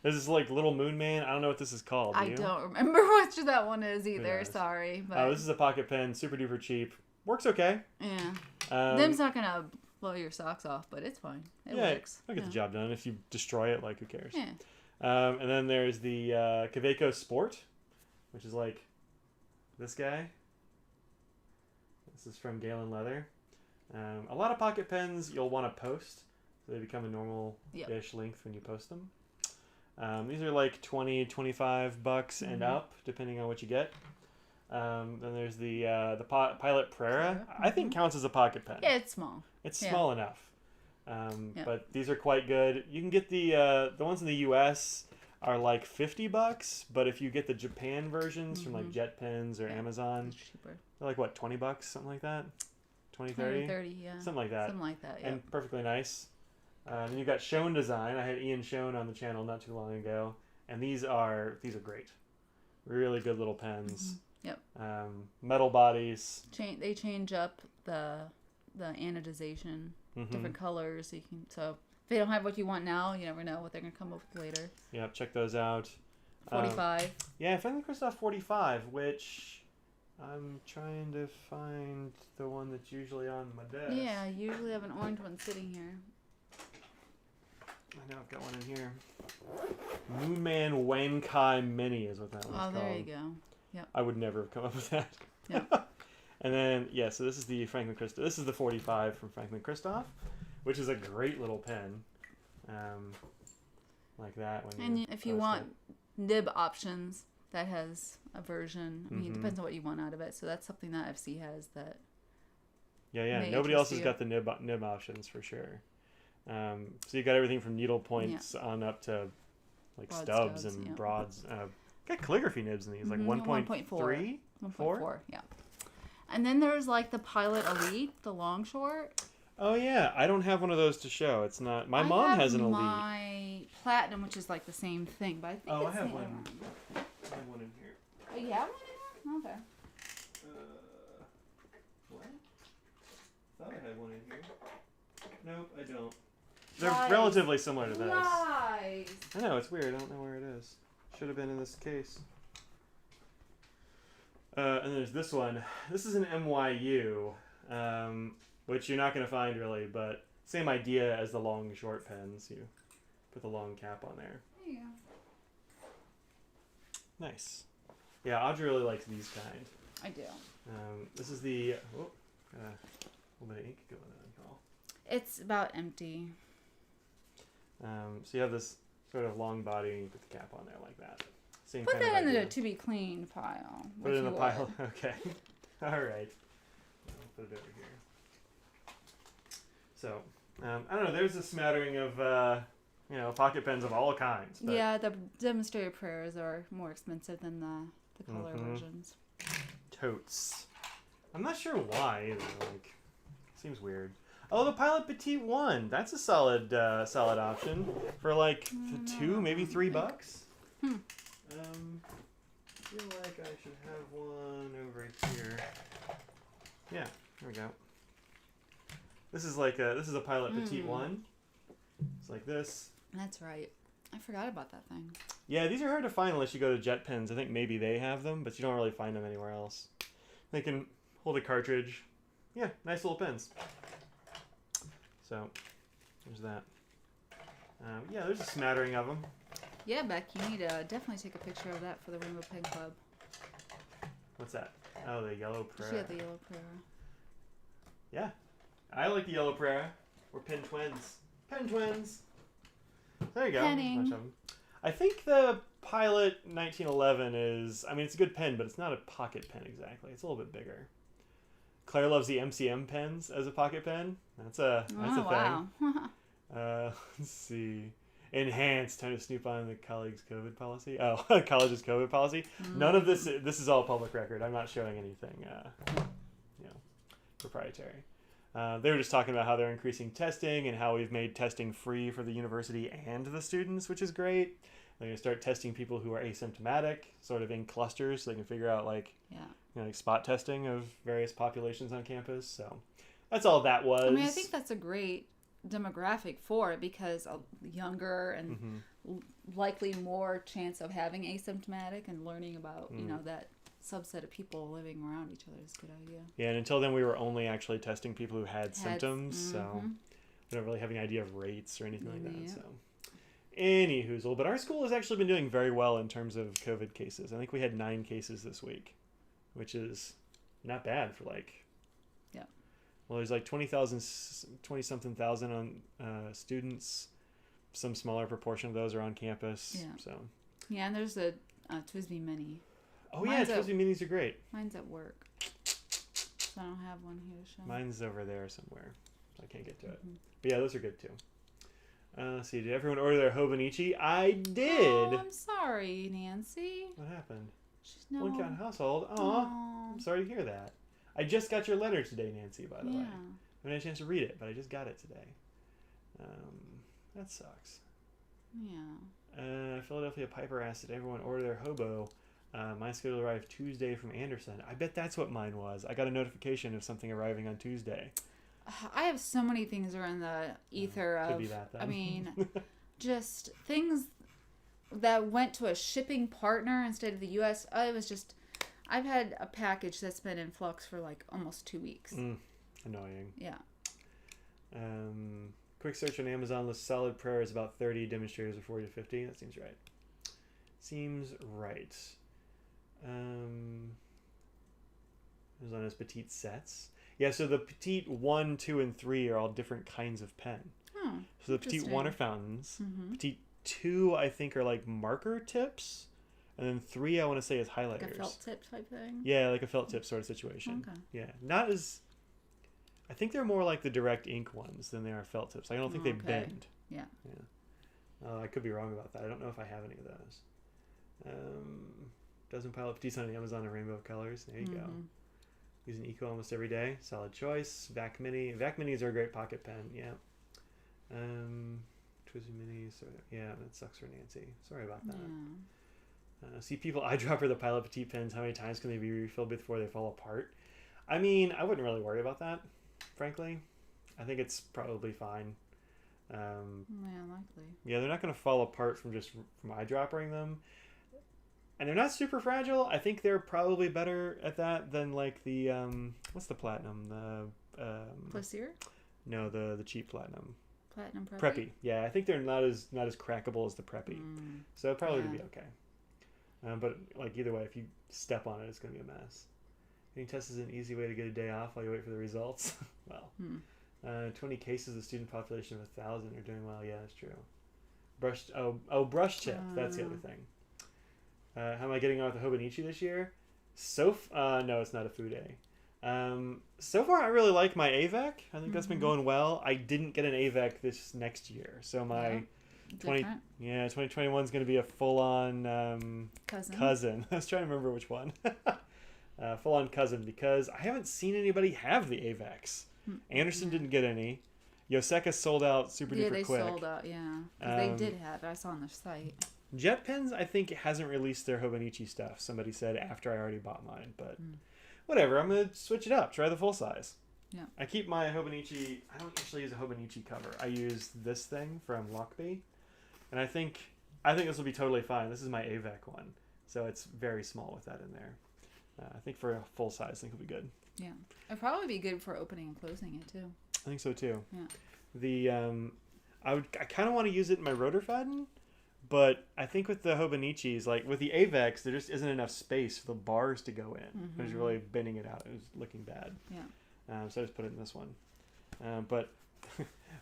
This is like Little Moon Man. I don't know what this is called. I don't remember which that one is either. Sorry. But this is a pocket pen, super duper cheap. Works okay. Yeah. Them's not gonna blow your socks off, but it's fine. It works. I'll get the job done. If you destroy it, like, who cares? Yeah. And then there's the Kaweco Sport, which is like this guy. This is from Galen Leather. A lot of pocket pens you'll want to post, so they become a normal-ish length when you post them. These are like $20, $25 and up, depending on what you get. Then there's the Pilot Prera. I think counts as a pocket pen. Yeah, it's small. It's small enough. But these are quite good. You can get the ones in the U.S. are like $50, but if you get the Japan versions from like Jet Pens or Amazon, cheaper. They're like what, $20, something like that. 20, 30? 30, yeah. Something like that. Something like that, yeah. And perfectly nice. Then you've got Schoen Design. I had Ian Schoen on the channel not too long ago, and these are great. Really good little pens. Yep. Metal bodies. They change up the anodization, different colors. So if they don't have what you want now, you never know what they're gonna come up with later. Yep, check those out. 45. Yeah, Franklin-Christoph 45, which I'm trying to find the one that's usually on my desk. Yeah, I usually have an orange one sitting here. I know I've got one in here. Moonman Wankai Mini is what that one's called. Oh, there you go. Yep. I would never have come up with that. Yep. And then, so this is the Franklin-Christoph. This is the 45 from Franklin-Christoph, which is a great little pen. Like that. If you want nib options, that has a version. I mean, it depends on what you want out of it. So that's something that FC has that. Yeah. Nobody else has got the nib options for sure. So you got everything from needle points on up to like broad stubs and broads. Got calligraphy nibs in these, like 1.3? 1.4, yeah. And then there's like the Pilot Elite, the long short. Oh yeah, I don't have one of those to show. It's not. My mom has an Elite. My Platinum, which is like the same thing, but I think I have one. I have one in here. Oh, you have one in here? Okay. What? Thought I had one in here. Nope, I don't. They're relatively similar to this. Nice. I know, it's weird. I don't know where it is. Should have been in this case. And there's this one. This is an MYU, which you're not going to find really, but same idea as the long short pens. You put the long cap on there. There you go. Nice. Yeah, Audrey really likes these kind. I do. This is the... a little bit of ink going on, Carl. It's about empty. So you have this sort of long body and you put the cap on there like that. Same put kind that of in idea. the to be cleaned pile. Put it in the pile? Okay. All right. I'll put it over here. So, I don't know. There's a smattering of, pocket pens of all kinds. But... Yeah, the demonstrator prayers are more expensive than the color versions. Totes. I'm not sure why either. Like, seems weird. Oh, the Pilot Petite 1. That's a solid option for like maybe $3. I feel like I should have one over here. Yeah, there we go. This is a Pilot Petite 1. It's like this. That's right. I forgot about that thing. Yeah, these are hard to find unless you go to Jet Pens. I think maybe they have them, but you don't really find them anywhere else. They can hold a cartridge. Yeah, nice little pens. So, there's that. There's a smattering of them. Yeah, Beck, you need to definitely take a picture of that for the Rainbow Pen Club. What's that? Oh, the yellow Prera. Yeah, the yellow Prera. Yeah, I like the yellow Prera. We're pen twins. Pen twins. There you go. Penning. A bunch of them. I think the Pilot 1911 is, it's a good pen, but it's not a pocket pen exactly. It's a little bit bigger. Claire loves the MCM pens as a pocket pen. That's a wow. thing. Let's see. Enhanced. Time to snoop on the colleague's COVID policy. Oh, college's COVID policy. None of this. This is all public record. I'm not showing anything, proprietary. They were just talking about how they're increasing testing and how we've made testing free for the university and the students, which is great. They're going to start testing people who are asymptomatic, sort of in clusters, so they can figure out like spot testing of various populations on campus. So that's all that was. I think that's a great demographic for it because younger and likely more chance of having asymptomatic and learning about that subset of people living around each other is a good idea. Yeah, and until then we were only actually testing people who had symptoms, so we don't really have any idea of rates or anything like that. So anyhoozle, but our school has actually been doing very well in terms of COVID cases. I think we had 9 cases this week, which is not bad for well, there's like 20-something thousand on students. Some smaller proportion of those are on campus. Yeah. So. Yeah, and there's a TWSBI Mini. Oh yeah, Twisty Minis are great. Mine's at work, so I don't have one here to show. Mine's over there somewhere. I can't get to it. But yeah, those are good too. Let's see, did everyone order their Hobonichi? I did. Oh, I'm sorry, Nancy. What happened? She's no. One count household. Aw, I'm sorry to hear that. I just got your letter today, Nancy, by the way. I haven't had a chance to read it, but I just got it today. That sucks. Yeah. Philadelphia Piper asked, did everyone order their hobo? Mine's scheduled to arrive Tuesday from Anderson. I bet that's what mine was. I got a notification of something arriving on Tuesday. I have so many things around the ether Could of, be that, then. I mean, just things that went to a shipping partner instead of the U.S. It was just, I've had a package that's been in flux for like almost 2 weeks. Annoying. Yeah. Quick search on Amazon lists solid prayers about 30 demonstrators of 40 to 50. That seems right. Seems right. Amazon has petite sets. Yeah, so the petite 1, 2, and 3 are all different kinds of pen. Oh, so the petite 1 are fountains. Petite 2, I think, are like marker tips. And then 3, I want to say, is highlighters. Like a felt tip type thing? Yeah, like a felt tip sort of situation. Okay. Yeah, not as... I think they're more like the direct ink ones than they are felt tips. I don't think they bend. Yeah. I could be wrong about that. I don't know if I have any of those. Dozen pile of petites on Amazon in rainbow colors. There you go. Use an Eco almost every day. Solid choice. Vac Mini. Vac Minis are a great pocket pen. Yeah. Twisty Minis. Yeah, that sucks for Nancy. Sorry about that. See people eyedropper the pile of petite pens. How many times can they be refilled before they fall apart? I mean, I wouldn't really worry about that, frankly. I think it's probably fine. Likely. Yeah, they're not going to fall apart from eyedroppering them. And they're not super fragile. I think they're probably better at that than like the what's the platinum? The Plaisir? No, the cheap platinum. Platinum Preppy? Preppy. Yeah, I think they're not as crackable as the Preppy. So it probably would be okay. But like either way, if you step on it, it's going to be a mess. Getting tests is an easy way to get a day off while you wait for the results. Well, 20 cases of the student population of 1,000 are doing well. Yeah, that's true. Brush tip. That's the other thing. How am I getting on with the Hobonichi this year? No, it's not a food day. So far, I really like my AVEC. I think that's been going well. I didn't get an AVEC this next year, so my 2021 is going to be a full-on cousin. I was trying to remember which one. Full-on cousin, because I haven't seen anybody have the AVECs. Anderson didn't get any. Yoseka sold out super duper quick. Yeah, they sold out, yeah. They did have it. I saw on their site. Jet Pens, I think, hasn't released their Hobonichi stuff. Somebody said after I already bought mine, but whatever. I'm going to switch it up. Try the full size. Yeah. I keep my Hobonichi... I don't actually use a Hobonichi cover. I use this thing from Lockbee, and I think this will be totally fine. This is my AVEC one, so it's very small with that in there. I think for a full size, I think it'll be good. Yeah. It'll probably be good for opening and closing it, too. I think so, too. Yeah. I kind of want to use it in my Rotorfaden, but I think with the Hobonichis, like with the AVECs, there just isn't enough space for the bars to go in. I was really bending it out. It was looking bad. Yeah. So I just put it in this one. But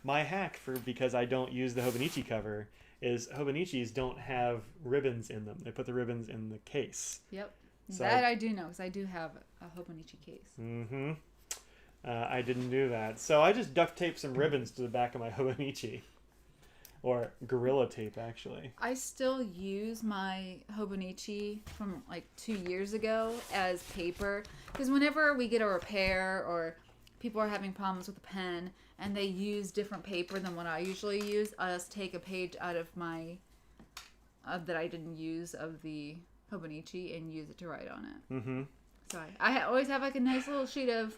my hack because I don't use the Hobonichi cover is Hobonichis don't have ribbons in them. They put the ribbons in the case. Yep. So I do know, because I do have a Hobonichi case. I didn't do that. So I just duct taped some ribbons to the back of my Hobonichi. Or Gorilla Tape, actually. I still use my Hobonichi from like 2 years ago as paper. Because whenever we get a repair or people are having problems with a pen and they use different paper than what I usually use, I just take a page out of my... that I didn't use of the Hobonichi and use it to write on it. So I always have like a nice little sheet of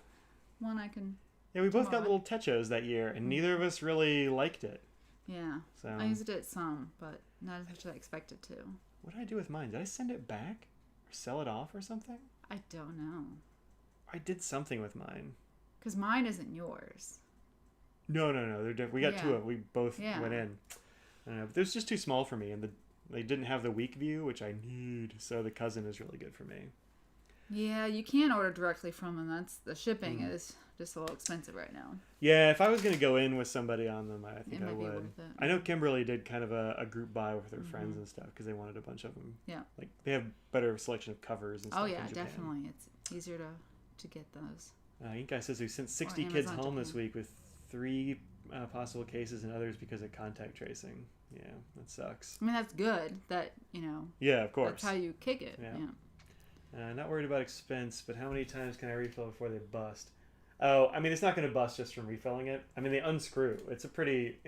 one I can... Yeah, we both got little techos that year, and neither of us really liked it. Yeah. So I used it some, but not as much as I expected to. What did I do with mine? Did I send it back? Or sell it off or something? I don't know. I did something with mine. Because mine isn't yours. No. They're different. We got two of them. We both went in. But it was just too small for me, and they didn't have the weak view, which I need. So the cousin is really good for me. Yeah, you can order directly from them. That's the shipping Mm. is just a little expensive right now. Yeah, if I was going to go in with somebody on them, I think It I might be would. worth it. I know Kimberly did kind of a group buy with her friends and stuff because they wanted a bunch of them. Yeah. Like, they have better selection of covers and stuff Oh in yeah, Japan. definitely. It's easier to get those. Ink Guy says we sent 60 Or kids Amazon home this Japan. week with 3 possible cases and others because of contact tracing. Yeah, that sucks. I mean, that's good. That Yeah, of course. that's how you kick it. Yeah. Yeah. Not worried about expense, but how many times can I refill before they bust? Oh, I mean, it's not going to bust just from refilling it. I mean, they unscrew. It's pretty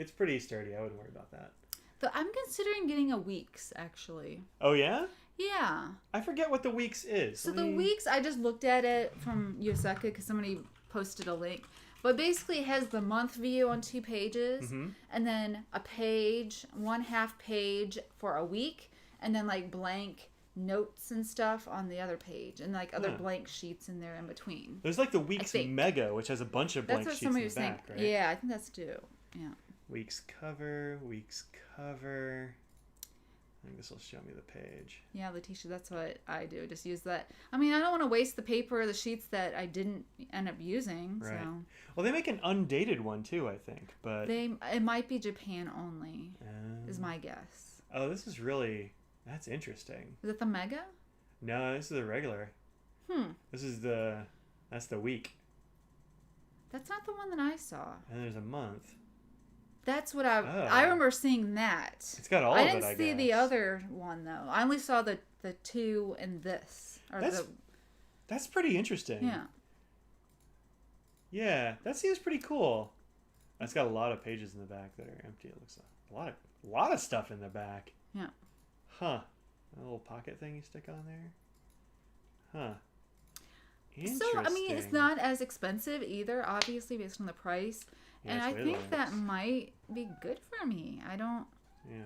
sturdy. I wouldn't worry about that. But I'm considering getting a Weeks actually. Oh yeah? Yeah. I forget what the Weeks is. So the Weeks, I just looked at it from Yosaka because somebody posted a link. But basically, it has the month view on 2 pages, and then a page, 1/2 page for a week, and then like blank notes and stuff on the other page, and like other blank sheets in there in between. There's like the Weeks Mega, which has a bunch of blank sheets in the back, right? Yeah, I think that's due. Yeah. Weeks cover. I think this will show me the page. Yeah, Letitia, that's what I do. Just use that. I mean, I don't want to waste the paper or the sheets that I didn't end up using. Right. So. Well, they make an undated one too, I think. But it might be Japan only, is my guess. Oh, that's interesting. Is it the Mega? No, this is a regular. This is that's the week. That's not the one that I saw. And there's a month. That's what I remember seeing that. It's got all of it, I guess. I didn't see the other one though. I only saw the 2 and this. That's pretty interesting. Yeah. Yeah, that seems pretty cool. It's got a lot of pages in the back that are empty. It looks like a lot of stuff in the back. Yeah. Huh. A little pocket thing you stick on there. Huh. Interesting. So I mean, it's not as expensive either, obviously based on the price. Yeah, and I think that might be good for me. I don't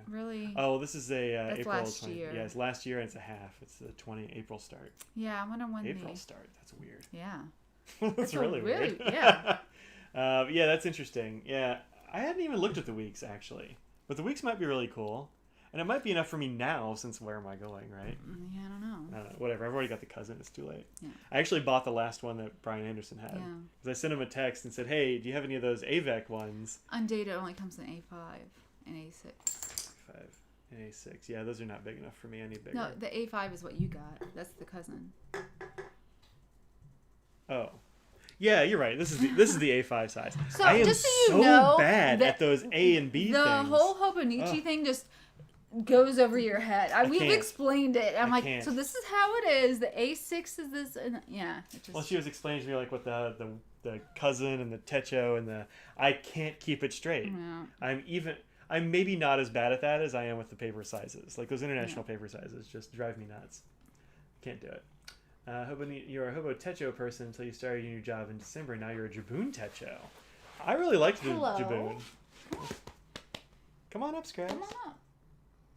really. Oh, this is a April last 20. year. Yeah, it's last year and it's a half. It's the 20 April start. Yeah, I wonder when April start. That's weird. Yeah. That's really weird. Yeah. Yeah, that's interesting. Yeah, I hadn't even looked at the weeks actually, but the weeks might be really cool, and it might be enough for me now since where am I going, right? Yeah, I don't know. I don't know. Whatever. I've already got the cousin. It's too late. Yeah. I actually bought the last one that Brian Anderson had. Yeah. Because I sent him a text and said, "Hey, do you have any of those AVEC ones?" Undated only comes in A5 and A6. 5 and A6. Yeah, those are not big enough for me. I need bigger. No, the A5 is what you got. That's the cousin. Oh. Yeah, you're right. This is the A5 size. So, I am just so you so know, bad at those A and B things. The whole Hobonichi thing just goes over your head. We've explained it. I'm like, so this is how it is. The A6 is this, and yeah. Well, she was explaining to me like what the cousin and the techo and the I can't keep it straight. Yeah. I'm maybe not as bad at that as I am with the paper sizes. Like those international paper sizes just drive me nuts. Can't do it. You're a Hobo Techo person until you started your new job in December. Now you're a Jaboon Techo. I really liked the Jaboon. Come on up, Scraps. Come on up.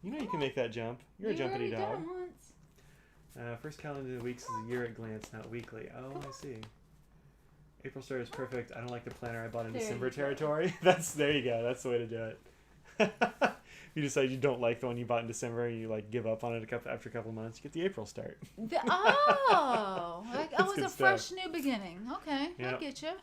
You know you can make that jump. You're a jumpity dog. Done once. First calendar of the weeks is a year at glance, not weekly. Oh, I see. April start is perfect. I don't like the planner I bought in December territory. There you go. That's the way to do it. You decide you don't like the one you bought in December and you like give up on it after a couple of months, you get the April start. Like it's a fresh new beginning. Okay, I get you.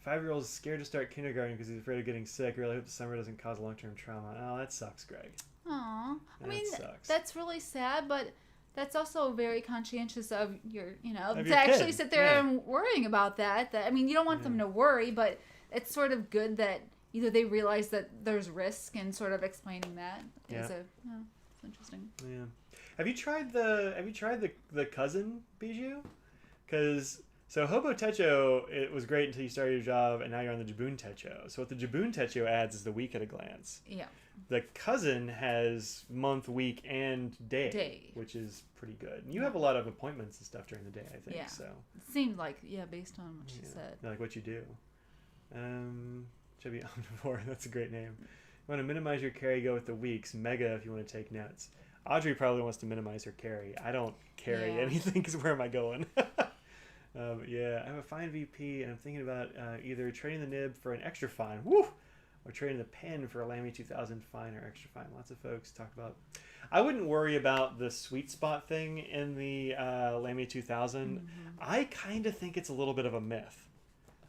5-year-old is scared to start kindergarten because he's afraid of getting sick. Really hope the summer doesn't cause long-term trauma. Oh, that sucks, Greg. Aw, I mean sucks. That's really sad, but that's also very conscientious of your, of to your actually kid. sit there and worrying about that. I mean, you don't want them to worry, but it's sort of good that either they realize that there's risk and sort of explaining that is it's interesting. Yeah. Have you tried the cousin bijou? So Hobo Techo, it was great until you started your job, and now you're on the Jaboon Techo. So what the Jaboon Techo adds is the week at a glance. Yeah. The cousin has month, week, and day. Which is pretty good. And you have a lot of appointments and stuff during the day, I think. Yeah. So it seemed like, based on what she said. Like what you do. Should be omnivore. That's a great name. You want to minimize your carry, go with the weeks. Mega if you want to take notes. Audrey probably wants to minimize her carry. I don't carry anything because where am I going? I'm a fine VP and I'm thinking about either trading the nib for an extra fine. Woo! or trading the pen for a Lamy 2000 fine or extra fine. Lots of folks talk about. I wouldn't worry about the sweet spot thing in the Lamy 2000. Mm-hmm. I kind of think it's a little bit of a myth.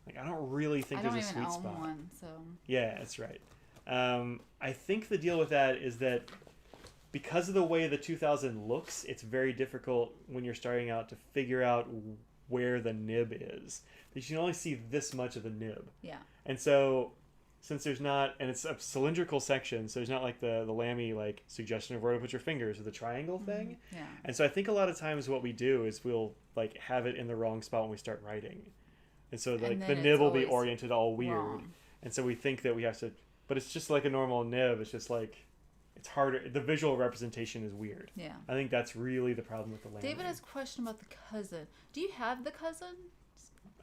Like, I don't really think there's a sweet spot. I don't even own one, so. Yeah, that's right. I think the deal with that is that because of the way the 2000 looks, it's very difficult when you're starting out to figure out where the nib is. Because you can only see this much of the nib. Yeah. And so, since there's not, and it's a cylindrical section, so there's not like the Lamy like suggestion of where to put your fingers or the triangle thing. Yeah. And so I think a lot of times what we do is we'll like have it in the wrong spot when we start writing. And so like the nib will be oriented all weird. Wrong. And so we think that we have to, but it's just like a normal nib. It's just like, it's harder. The visual representation is weird. Yeah. I think that's really the problem with the Lamy. David has a question about the cousin. Do you have the cousin?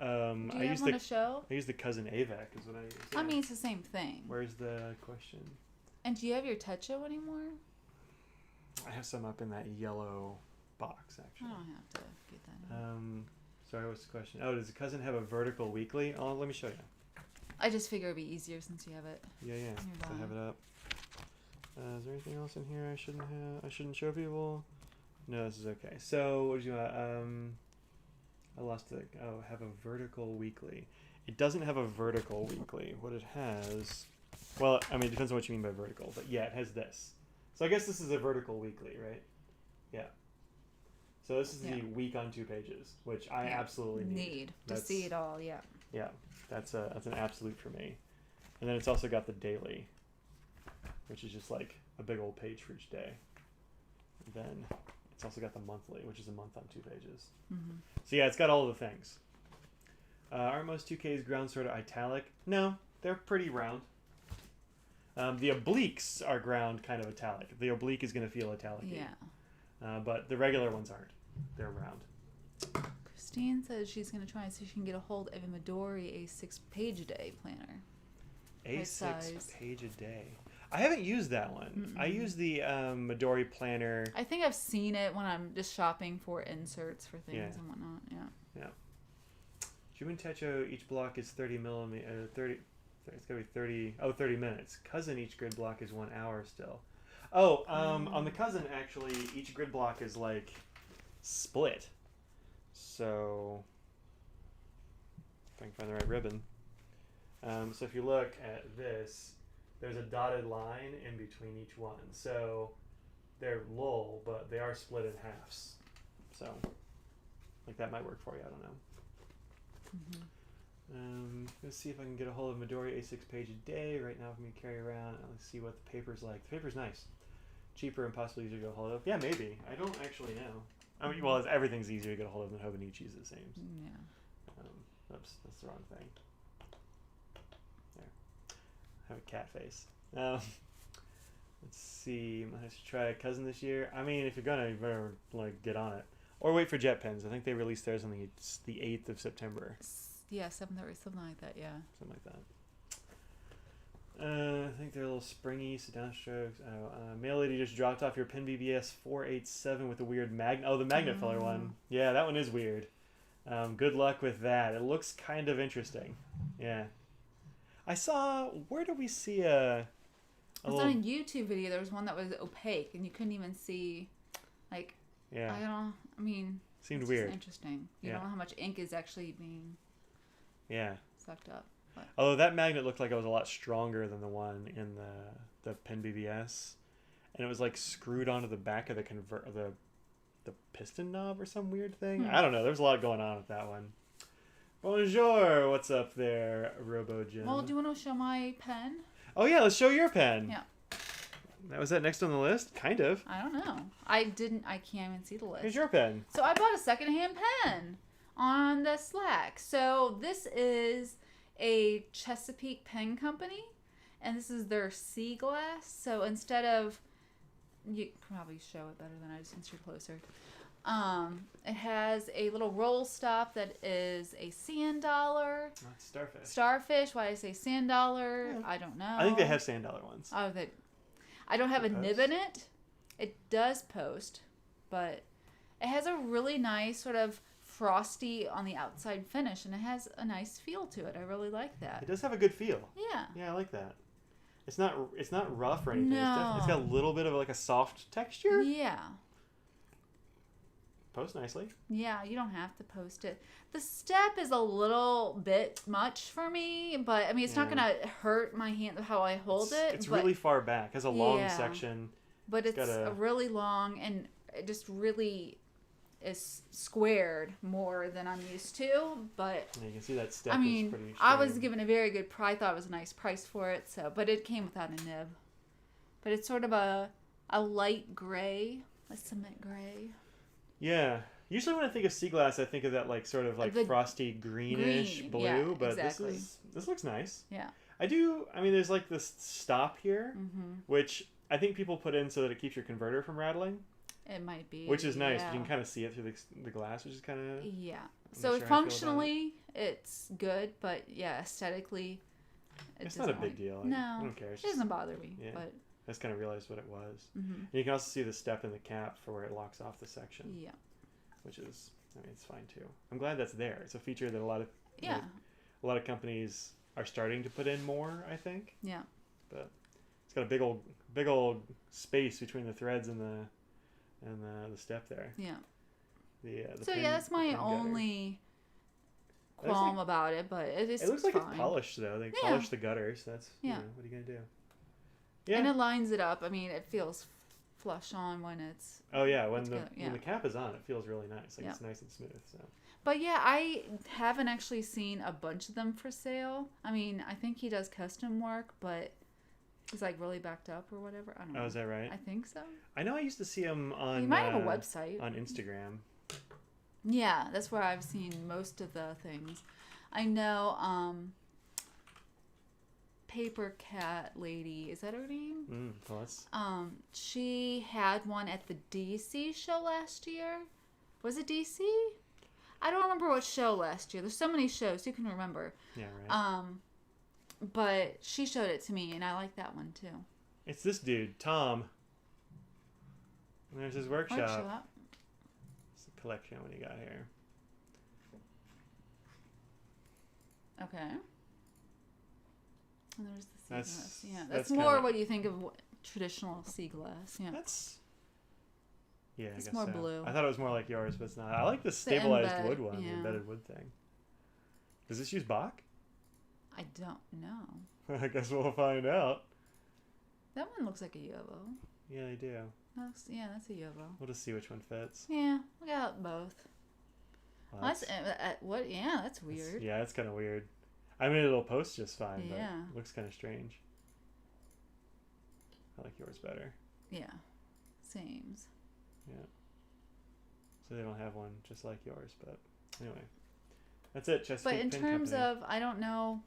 Do you have one to show? I use the cousin AVAC is what I use. Yeah. I mean, it's the same thing. Where's the question? And do you have your Techo anymore? I have some up in that yellow box, actually. I don't have to get that. Sorry, what's the question? Oh, does the cousin have a vertical weekly? Oh, let me show you. I just figure it'd be easier since you have it. Yeah. So I have it up. Is there anything else in here I shouldn't have? I shouldn't show people? No, this is okay. So, what did you want? I lost it. Oh, have a vertical weekly. It doesn't have a vertical weekly. What it has... Well, I mean, it depends on what you mean by vertical. But yeah, it has this. So I guess this is a vertical weekly, right? Yeah. So this is the week on 2 pages, which I absolutely need. To see it all, yeah. Yeah, that's an absolute for me. And then it's also got the daily, which is just like a big old page for each day. And then it's also got the monthly, which is a month on 2 pages. Mm-hmm. So yeah, it's got all of the things. Aren't most 2Ks ground sort of italic? No, they're pretty round. The obliques are ground kind of italic. The oblique is going to feel italic. Yeah. But the regular ones aren't. They're round. Christine says she's going to try and see if she can get a hold of a Midori A6 page a day planner. A6 page a day. I haven't used that one. I use the Midori planner. I think I've seen it when I'm just shopping for inserts for things and whatnot. Yeah. Jumen Techo, each block is 30 millimeter. 30. It's gonna be 30 minutes. Cousin, each grid block is 1 hour still. Oh, on the cousin actually, each grid block is like split. So if I can find the right ribbon. So if you look at this, there's a dotted line in between each one. So they're lull, but they are split in halves. So like that might work for you. I don't know. Let's see if I can get a hold of Midori A6 page a day right now for me to carry around. Let's see what the paper's like. The paper's nice. Cheaper and possibly easier to get a hold of. Yeah, maybe. I don't actually know. I mean, well, everything's easier to get a hold of than Hobonichi's, it seems. Yeah. Oops, that's the wrong thing. There. I have a cat face. Let's see. I might have to try a cousin this year. I mean, if you're gonna, you better like get on it. Or wait for Jet Pens. I think they released theirs on the 8th of September. Yeah, 7th or something like that, yeah. Something like that. I think they're a little springy, so downstrokes. Mail lady just dropped off your Pen BBS 487 with a weird magnet. Oh, the magnet filler one. Yeah, that one is weird. Good luck with that. It looks kind of interesting. Yeah. I saw, where do we see a I was on a YouTube video. There was one that was opaque, and you couldn't even see, like, yeah. I mean, seemed it's weird. Interesting. You don't know how much ink is actually being sucked up. But. Although that magnet looked like it was a lot stronger than the one in the Pen BBS, and it was like screwed onto the back of the piston knob or some weird thing. I don't know. There's a lot going on with that one. Bonjour, what's up there, Robo Jim? Well, do you want to show my pen? Oh yeah, let's show your pen. Yeah. Was that next on the list? Kind of. I don't know. I can't even see the list. Here's your pen. So I bought a secondhand pen on the Slack. So this is a Chesapeake pen company, and this is their sea glass. So instead of, you can probably show it better than I do since you're closer. It has a little roll stop that is a sand dollar. Starfish. Starfish. Why did I say sand dollar? Yeah. I don't know. I think they have sand dollar ones. Oh, I don't have a nib in it. It does post, but it has a really nice sort of frosty on the outside finish, and it has a nice feel to it. I really like that. It does have a good feel. Yeah. Yeah, I like that. It's not rough or anything. No. It's got a little bit of like a soft texture. Yeah. Post nicely. Yeah, you don't have to post it. The step is a little bit much for me, but I mean, it's not gonna hurt my hand how I hold it. It's really far back. It has a long section. But it's a really long, and it just really is squared more than I'm used to. But yeah, you can see that step. I mean, is pretty I was given a very good price. I thought it was a nice price for it. So, but it came without a nib. But it's sort of a light gray, a cement gray. Yeah. Usually when I think of sea glass, I think of that like sort of like frosty greenish blue. Yeah, but exactly. this looks nice. Yeah. I mean, there's like this stop here, which I think people put in so that it keeps your converter from rattling. It might be. Which is nice. You can kind of see it through the glass, which is kind of... Yeah. So functionally, it's good, but yeah, aesthetically, it's not a big deal. No. I don't care. It doesn't bother me. Yeah. But I just kind of realized what it was. And you can also see the step in the cap for where it locks off the section. Yeah. Which is, I mean, it's fine too. I'm glad that's there. It's a feature that a lot of companies are starting to put in more, I think. Yeah. But it's got a big old space between the threads and the step there. Yeah. That's my only qualm about it, but it looks like it's polished though. They polished the gutters. That's what are you gonna do? Yeah. And it lines it up. I mean, it feels flush on when it's. Oh yeah, when the cap is on, it feels really nice. Like it's nice and smooth. So. But yeah, I haven't actually seen a bunch of them for sale. I mean, I think he does custom work, but he's like really backed up or whatever. I don't know. Oh, is that right? I think so. I know I used to see him on. He might have a website on Instagram. Yeah, that's where I've seen most of the things. I know Paper Cat Lady, is that her name? She had one at the DC show last year. Was it DC? I don't remember what show last year. There's so many shows, you can remember. Yeah, right. But she showed it to me, and I like that one too. It's this dude, Tom. And there's his workshop. It's a collection what he got here. Okay. And there's the sea glass. Yeah, that's more what you think of traditional sea glass. Yeah. It's more blue. I thought it was more like yours, but it's not. I like the stabilized wood one, the embedded wood thing. Does this use Bach? I don't know. I guess we'll find out. That one looks like a Yovo. Yeah, they do. That's a Yovo. We'll just see which one fits. Yeah, we got both. Well, what? Yeah, that's weird. That's kind of weird. I mean, it'll post just fine, but it looks kind of strange. I like yours better. Yeah, sames. Yeah. So they don't have one just like yours, but anyway. That's it, Chesapeake But in Pin terms Company. of, I don't know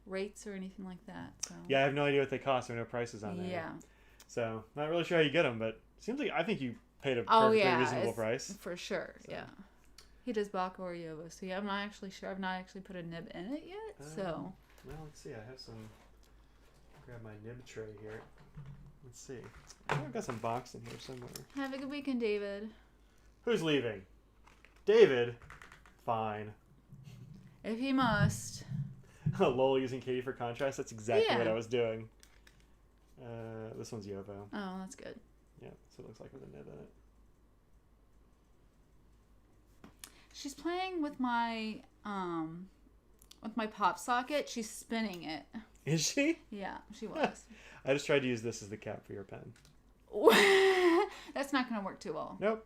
rates or anything like that. So. Yeah, I have no idea what they cost. There are no prices on there. Yeah. So, not really sure how you get them, but seems like I think you paid a perfectly reasonable price. For sure, so. Yeah. He does Bach or Yovo, so I'm not actually sure. I've not actually put a nib in it yet, so. Well, let's see. I have some. Grab my nib tray here. Let's see. I've got some box in here somewhere. Have a good weekend, David. Who's leaving? David? Fine. If he must. Lol using Katie for contrast. That's exactly what I was doing. This one's Yovo. Oh, that's good. Yeah, so it looks like with a nib in it. She's playing with my pop socket. She's spinning it. Is she? Yeah, she was. I just tried to use this as the cap for your pen. That's not going to work too well. Nope.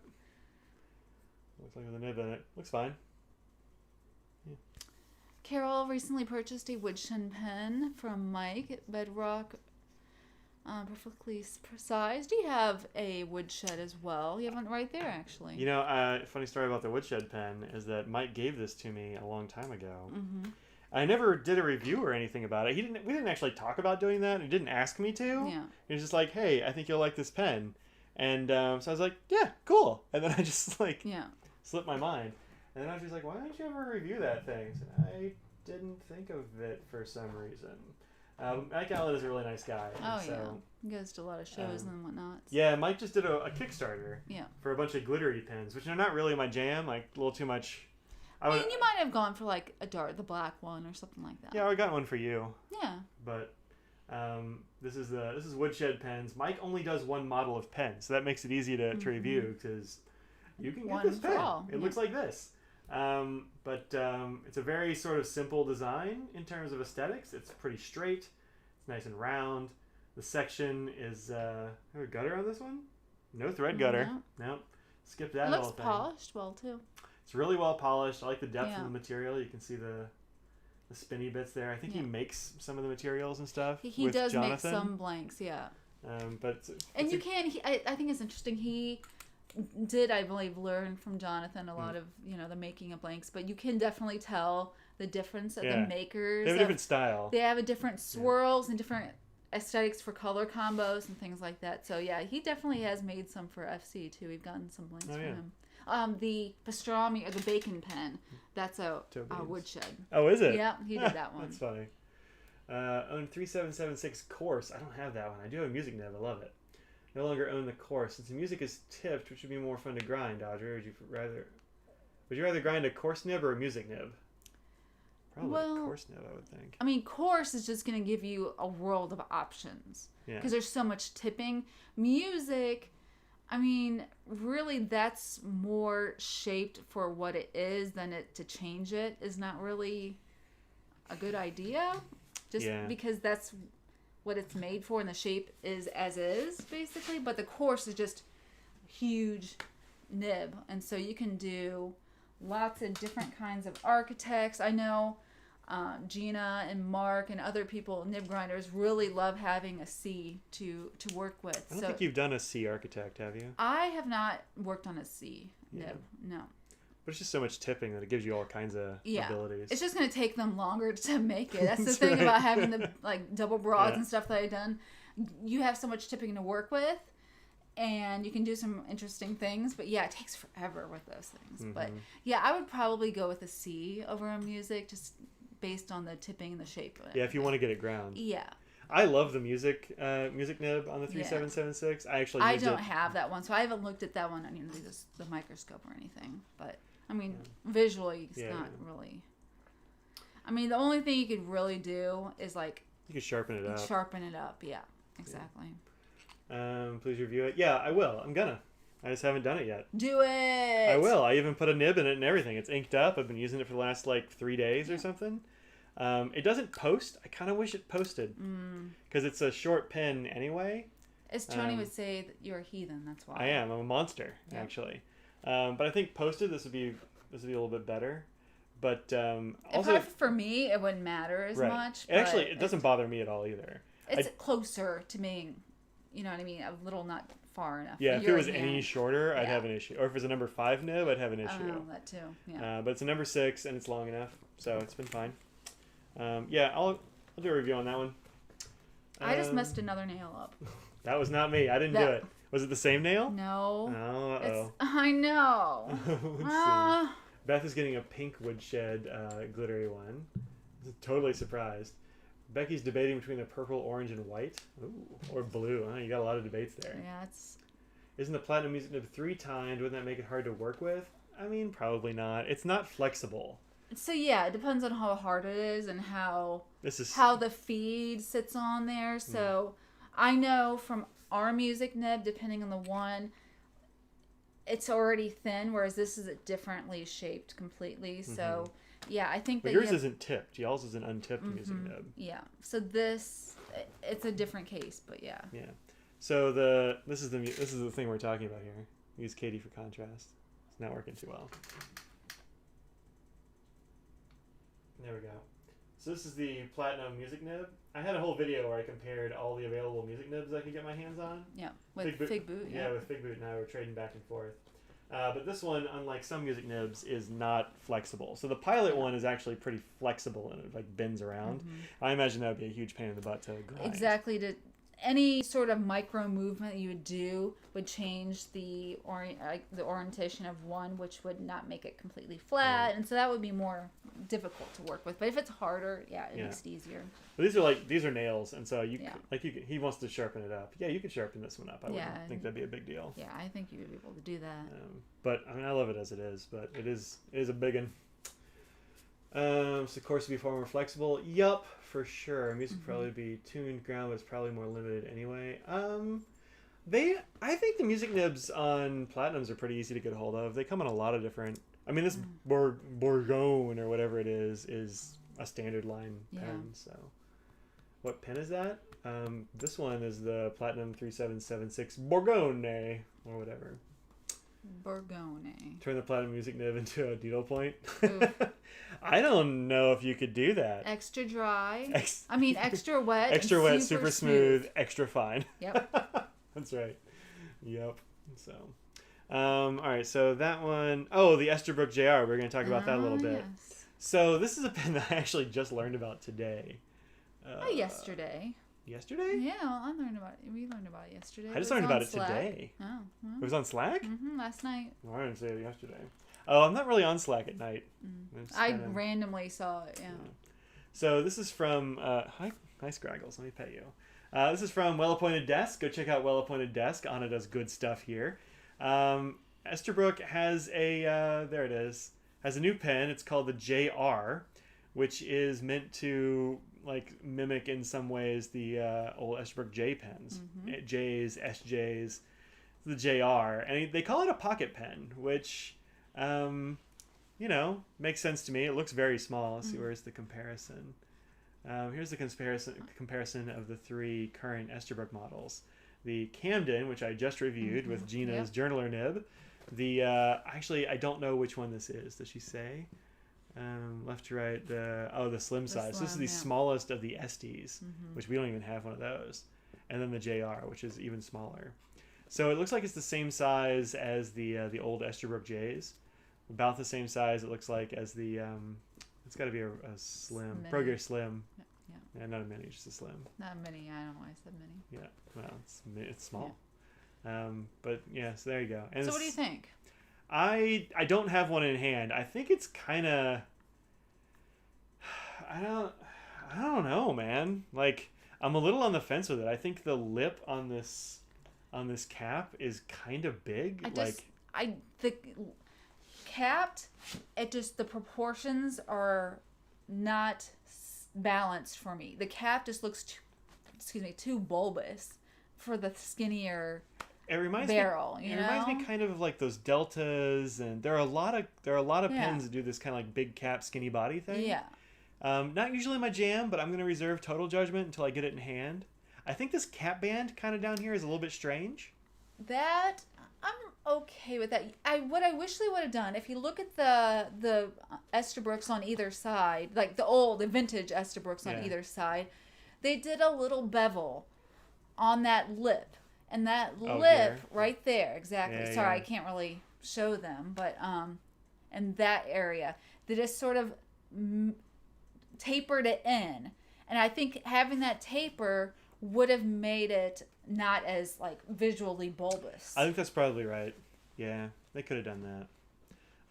Looks like with a nib in it. Looks fine. Yeah. Carol recently purchased a Woodshed pen from Mike at Bedrock. Perfectly precise. You have a Woodshed as well. You have one right there, actually. You know, funny story about the Woodshed pen is that Mike gave this to me a long time ago. Mm-hmm. I never did a review or anything about it. We didn't actually talk about doing that. He didn't ask me to. Yeah. He was just like, "Hey, I think you'll like this pen," and so I was like, "Yeah, cool." And then I just slipped my mind, and then I was just like, "Why don't you ever review that thing?" And I didn't think of it for some reason. Mike Allen is a really nice guy. Oh, yeah. He goes to a lot of shows and whatnot. Yeah, Mike just did a Kickstarter for a bunch of glittery pens, which are not really my jam, like a little too much. I mean, you might have gone for like the black one or something like that. Yeah, I got one for you. Yeah. But This is Woodshed pens. Mike only does one model of pen, so that makes it easy to review because you can get this pen. It looks like this. But it's a very sort of simple design in terms of aesthetics. It's pretty straight. It's nice and round. The section is there a gutter on this one? No thread gutter. Nope. Skip that whole thing. It looks polished well too. It's really well polished. I like the depth of the material. You can see the spinny bits there. I think he makes some of the materials and stuff. He does Jonathan. Make some blanks, yeah. But I think it's interesting. He did, I believe, learn from Jonathan a lot of the making of blanks, but you can definitely tell the difference of the makers. They have a different style. They have a different swirls and different aesthetics for color combos and things like that. So yeah, he definitely has made some for FC too. We've gotten some blanks from him. The pastrami or the bacon pen, that's a Woodshed. Oh, is it? Yeah, he did that one. That's funny. Own 3776 course. I don't have that one. I do have a music nib. I love it. No longer own the course. Since the music is tipped, which would be more fun to grind, Audrey, would you rather grind a course nib or a music nib? Probably a course nib, I would think. I mean, course is just going to give you a world of options because there's so much tipping. Music, I mean, really, that's more shaped for what it is than to change it is not really a good idea. Just because that's what it's made for and the shape is as is, basically. But the course is just huge nib. And so you can do lots of different kinds of architects. I know Gina and Mark and other people, nib grinders, really love having a C to work with. I don't think you've done a C architect, have you? I have not worked on a C nib, no. But it's just so much tipping that it gives you all kinds of abilities. It's just going to take them longer to make it. That's the thing about having the double broads and stuff that I've done. You have so much tipping to work with, and you can do some interesting things. But yeah, it takes forever with those things. But yeah, I would probably go with a C over a music, just based on the tipping and the shape of it. Yeah, if you want to get it ground. Yeah. I love the music nib on the 3776. I don't have that one, so I haven't looked at that one under the microscope or anything. But I mean, visually, it's not really. I mean, the only thing you could really do is you could sharpen it up. Sharpen it up, yeah, exactly. Please review it. Yeah, I will. I'm gonna. I just haven't done it yet. Do it. I will. I even put a nib in it and everything. It's inked up. I've been using it for the last 3 days or something. It doesn't post. I kind of wish it posted because it's a short pen anyway. As Tony would say, that you're a heathen. That's why. I am. I'm a monster, actually. But I think posted this would be a little bit better. But also for me, it wouldn't matter as much. Actually, it doesn't bother me at all either. It's closer to me. You know what I mean? A little not far enough. Yeah, if it was any shorter, I'd have an issue. Or if it was a number 5 nib, I'd have an issue. Oh, that too. Yeah. But it's a number 6 and it's long enough, so it's been fine. I'll do a review on that one. I just messed another nail up. That was not me. I didn't do it. Was it the same nail? No. Oh, uh-oh. I know. Let's see. Beth is getting a pink Woodshed glittery one. I'm totally surprised. Becky's debating between the purple, orange, and white. Ooh, or blue. Huh? You got a lot of debates there. Yeah, Isn't the platinum music nib 3 timed? Wouldn't that make it hard to work with? I mean, probably not. It's not flexible. So yeah, it depends on how hard it is and how the feed sits on there. So I know from our music nib, depending on the one, it's already thin, whereas this is differently shaped completely. So yeah, I think that yours isn't tipped. Y'all's is an untipped music nib. Yeah. So it's a different case, but yeah. Yeah. So this is the thing we're talking about here. Use Katie for contrast. It's not working too well. There we go. So this is the platinum music nib. I had a whole video where I compared all the available music nibs I could get my hands on. Yeah, with Fig Boot. Yeah, with Fig Boot and I were trading back and forth. But this one, unlike some music nibs, is not flexible. So the Pilot one is actually pretty flexible and it bends around. I imagine that would be a huge pain in the butt to grind. Exactly. Any sort of micro movement you would do would change the orientation of one, which would not make it completely flat, and so that would be more difficult to work with. But if it's harder, it makes it easier. But these are nails, and so he wants to sharpen it up. Yeah, you could sharpen this one up. I wouldn't think that'd be a big deal. Yeah, I think you would be able to do that. But I mean, I love it as it is, but it is a big one. So of course, it'd be far more flexible. Yup, for sure. Music would probably be tuned ground, but it's probably more limited anyway. I think the music nibs on Platinums are pretty easy to get a hold of. They come in a lot of different. I mean, this Bourgogne or whatever it is a standard line pen. So, what pen is that? This one is the Platinum 3776 Bourgogne or whatever. Bourgogne. Turn the Platinum music nib into a needle point. I don't know if you could do that. Extra dry. Extra wet. Extra wet, super smooth, extra fine. Yep. That's right. Yep. So, all right. So that one, the Esterbrook Jr. We're going to talk about that a little bit. Yes. So this is a pen that I actually just learned about today. Yesterday. Yesterday? Yeah, we learned about it yesterday. I just learned about it today. Oh. Well. It was on Slack? Last night. Well, I didn't say it yesterday. Oh, I'm not really on Slack at night. I randomly saw it, yeah. So this is from, hi Scraggles, let me pet you. This is from Well Appointed Desk. Go check out Well Appointed Desk. Anna does good stuff here. Esterbrook has there it is, has a new pen. It's called the JR, which is meant to like mimic in some ways the old Esterbrook J pens, J's, SJ's, the JR, and they call it a pocket pen, which makes sense to me. It looks very small. Let's see, where's the comparison. Here's the comparison of the three current Esterbrook models. The Camden, which I just reviewed with Gina's journaler nib. The actually, I don't know which one this is. Does she say? Left to right. The slim size. So this is the smallest of the Estes, which we don't even have one of those. And then the JR, which is even smaller. So it looks like it's the same size as the old Esterbrook J's. About the same size, it looks like, as the... it's got to be a slim. Pro-Gear Slim. Yeah, not a mini, just a slim. Not a mini. I don't know why I said mini. Yeah, well, it's small. Yeah. But yeah, so there you go. And so what do you think? I don't have one in hand. I think it's kind of... I don't know, man. Like, I'm a little on the fence with it. I think the lip on this cap is kind of big. The capped, the proportions are not balanced for me. The cap just looks too bulbous for the skinnier barrel. It reminds me kind of like those deltas, and there are a lot of pens that do this kind of like big cap, skinny body thing. Yeah. Not usually my jam, but I'm going to reserve total judgment until I get it in hand. I think this cap band kind of down here is a little bit strange. That I'm okay with that. What I wish they would have done, if you look at the Esterbrook's on either side, like the vintage Esterbrook's on either side, they did a little bevel on that lip. And that lip right there, exactly. Yeah, Sorry, I can't really show them, but in that area, they just sort of tapered it in. And I think having that taper would have made it not as like visually bulbous. I think that's probably right. Yeah, they could have done that.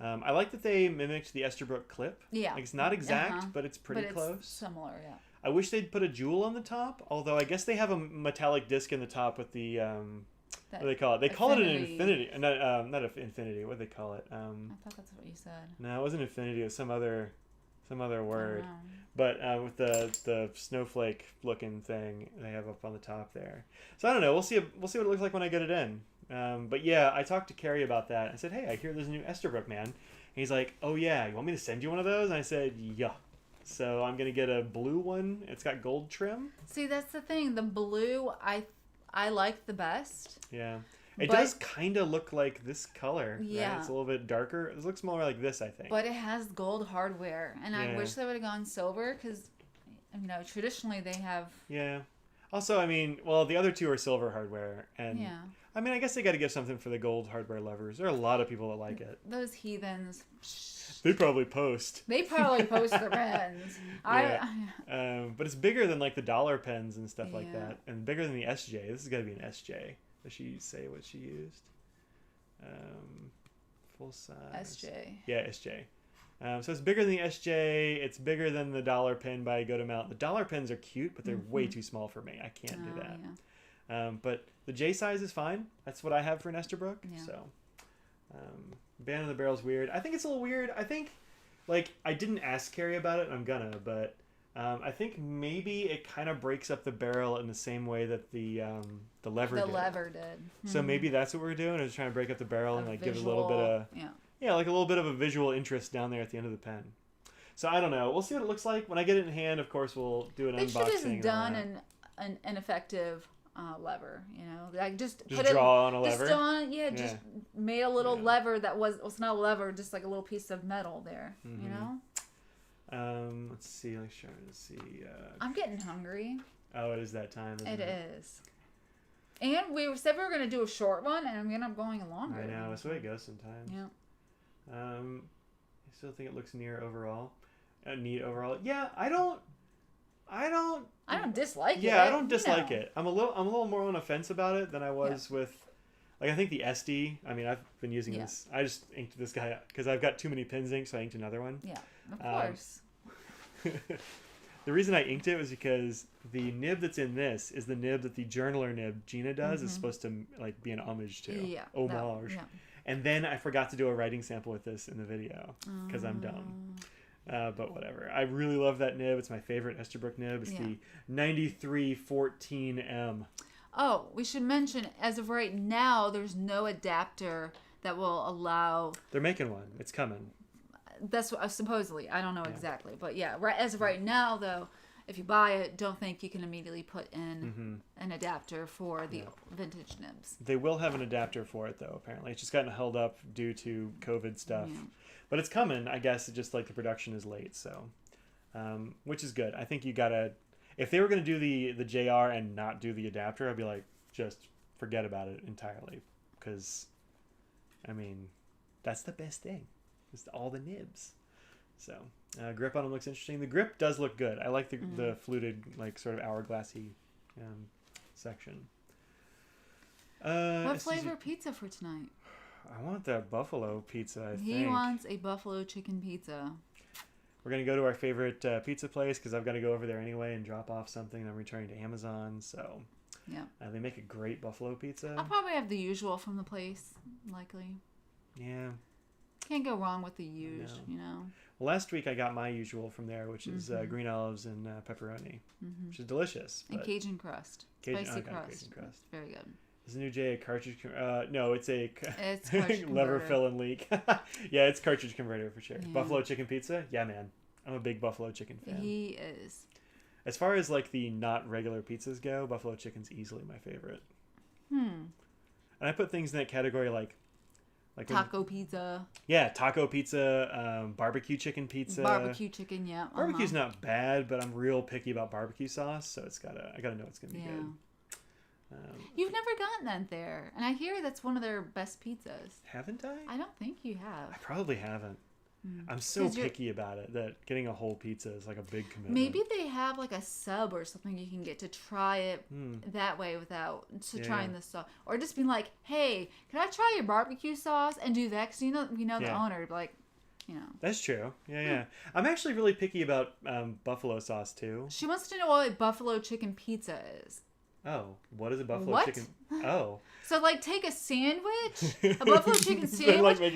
I like that they mimicked the Esterbrook clip. Yeah. Like, it's not exact, but it's pretty close. Similar, yeah. I wish they'd put a jewel on the top, although I guess they have a metallic disc in the top with the what do they call it? They call it an infinity. Not an infinity. What do they call it? I thought that's what you said. No, it wasn't infinity. It was some other word. But with the snowflake looking thing they have up on the top there. So I don't know. We'll see what it looks like when I get it in. But yeah, I talked to Carrie about that. I said, hey, I hear there's a new Esterbrook, man. And he's like, oh yeah, you want me to send you one of those? And I said, yeah. So I'm gonna get a blue one. It's got gold trim. See, that's the thing. The blue I like the best. Yeah. It does kind of look like this color. Yeah. Right? It's a little bit darker. It looks more like this, I think. But it has gold hardware. And I wish they would have gone silver because, traditionally they have... Yeah. Also, the other two are silver hardware. And I guess they got to give something for the gold hardware lovers. There are a lot of people that like it. Those heathens. They probably post. They probably post their pens. But it's bigger than like the dollar pens and stuff like that. And bigger than the SJ. This has got to be an SJ. Does she say what she used? Full size. SJ. Yeah, SJ. So it's bigger than the SJ. It's bigger than the dollar pen by a good amount. The dollar pens are cute, but they're way too small for me. I can't do that. Yeah. But the J size is fine. That's what I have for an Esterbrook. Yeah. So, band on the barrel's weird. I think it's a little weird. I think like, I didn't ask Carrie about it, and I'm gonna, but I think maybe it kind of breaks up the barrel in the same way that the lever did. The lever did. So maybe that's what we're doing, is trying to break up the barrel and like give it a little bit of like a little bit of a visual interest down there at the end of the pen. So I don't know. We'll see what it looks like when I get it in hand. Of course, we'll do an unboxing. They should have done an effective lever, you know, like just put draw on a lever. Just on, just made a little lever that was not a lever, just like a little piece of metal there, you know. Let's see. Let's try to see. I'm getting hungry. Oh, it is that time. Isn't it is. And we said we were going to do a short one, and we ended up going longer. I know. That's the way it goes sometimes. Yeah. I still think it looks neat overall. Yeah, I don't dislike it. Yeah, I don't dislike it. I'm a little more on the fence about it than I was with, like, I think the SD. I mean, I've been using this. I just inked this guy up because I've got too many pins inked, so I inked another one. Yeah, of course. The reason I inked it was because the nib that's in this is the nib that the journaler nib Gina does is supposed to like be an homage to. Yeah. Homage. And then I forgot to do a writing sample with this in the video because I'm dumb. But whatever. I really love that nib. It's my favorite Esterbrook nib. It's the 9314M. Oh, we should mention, as of right now, there's no adapter that will allow... They're making one. It's coming. That's what, supposedly. I don't know exactly. But yeah, as of right now, though, if you buy it, don't think you can immediately put in an adapter for the vintage nibs. They will have an adapter for it, though, apparently. It's just gotten held up due to COVID stuff. Yeah. But it's coming, I guess. It's just like the production is late, so... which is good. I think you gotta... If they were going to do the JR and not do the adapter, I'd be like, just forget about it entirely. Because, I mean, that's the best thing. It's all the nibs. So, grip on them looks interesting. The grip does look good. I like the fluted, like, sort of hourglassy section. What flavor pizza for tonight? I want that buffalo pizza, I think. He wants a buffalo chicken pizza. We're going to go to our favorite pizza place because I've got to go over there anyway and drop off something. I'm returning to Amazon, so... Yeah. They make a great buffalo pizza. I'll probably have the usual from the place, likely. Yeah. Can't go wrong with the usual, you know. Well, last week I got my usual from there, which is green olives and pepperoni, which is delicious. And Cajun crust. Spicy crust. Cajun crust. Very good. Is the new J a cartridge? No, it's a cartridge lever fill and leak. Yeah, it's cartridge converter for sure. Yeah. Buffalo chicken pizza? Yeah, man. I'm a big buffalo chicken fan. He is. As far as like the not regular pizzas go, buffalo chicken's easily my favorite. And I put things in that category like taco pizza. Yeah, taco pizza, barbecue chicken pizza. Barbecue chicken, yeah. Barbecue's not bad, but I'm real picky about barbecue sauce, so I gotta know it's gonna be good. You've never gotten that there, and I hear that's one of their best pizzas. Haven't I? I don't think you have. I probably haven't. I'm so picky about it that getting a whole pizza is like a big commitment. Maybe they have like a sub or something you can get to try it that way without trying the sauce, or just being like, "Hey, can I try your barbecue sauce and do that?" Because you know the owner, like, you know. That's true. Yeah. I'm actually really picky about buffalo sauce too. She wants to know what buffalo chicken pizza is. Oh, what is a buffalo chicken? Oh. So, like, take a sandwich, a buffalo chicken sandwich, then, like, make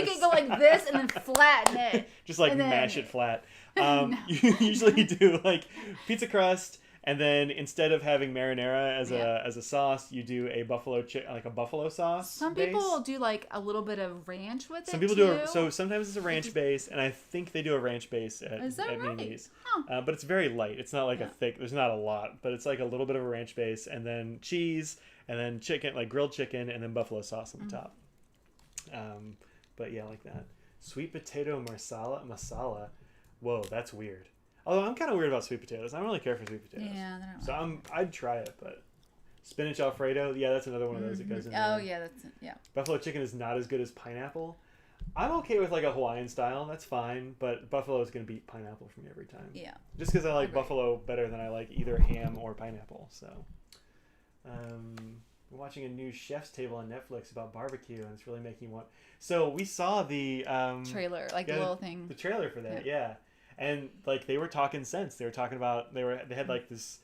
it go like this, and then flatten it. Just, like, mash it flat. No. You usually do, like, pizza crust, and then instead of having marinara as a sauce, you do a buffalo sauce. Some people will do, like, a little bit of ranch with it, Some people do so sometimes it's a ranch base, and I think they do a ranch base at right? Mimi's. Huh. But it's very light. It's not like a thick, there's not a lot, but it's like a little bit of a ranch base, and then cheese, and then chicken, like grilled chicken, and then buffalo sauce on the top. But yeah, like that. Sweet potato masala. Whoa, that's weird. Although I'm kind of weird about sweet potatoes. I don't really care for sweet potatoes. Yeah, they're not. So I'd try it, but spinach Alfredo, yeah, that's another one of those that goes in there. Oh yeah, that's it. Yeah. Buffalo chicken is not as good as pineapple. I'm okay with like a Hawaiian style. That's fine, but buffalo is going to beat pineapple for me every time. Yeah. Just because I like buffalo better than I like either ham or pineapple. So, we're watching a new Chef's Table on Netflix about barbecue, and it's really making me want. So we saw the trailer, like the little thing. The trailer for that, yeah. And like they were talking sense. They were talking about they had like this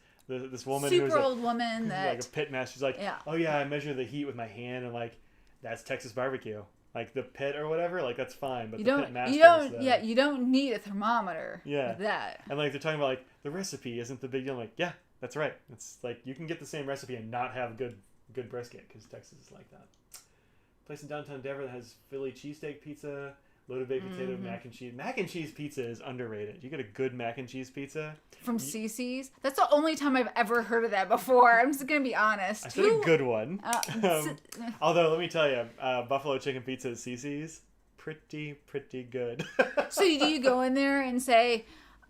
woman super who was old woman that like a pit master. She's like, oh yeah, I measure the heat with my hand, and like that's Texas barbecue. like the pit or whatever, like that's fine. But You the don't, pit masters, you don't need a thermometer. Yeah. With that. And like they're talking about like the recipe isn't the big deal. I'm like, yeah, that's right. It's like you can get the same recipe and not have good brisket because Texas is like that. Place in downtown Denver that has Philly cheesesteak pizza, loaded baked potato, mac and cheese. Mac and cheese pizza is underrated. You get a good mac and cheese pizza From CC's. That's the only time I've ever heard of that before. I'm just gonna be honest. I said a good one. Uh, Although let me tell you, buffalo chicken pizza at CC's pretty good. So do you go in there and say,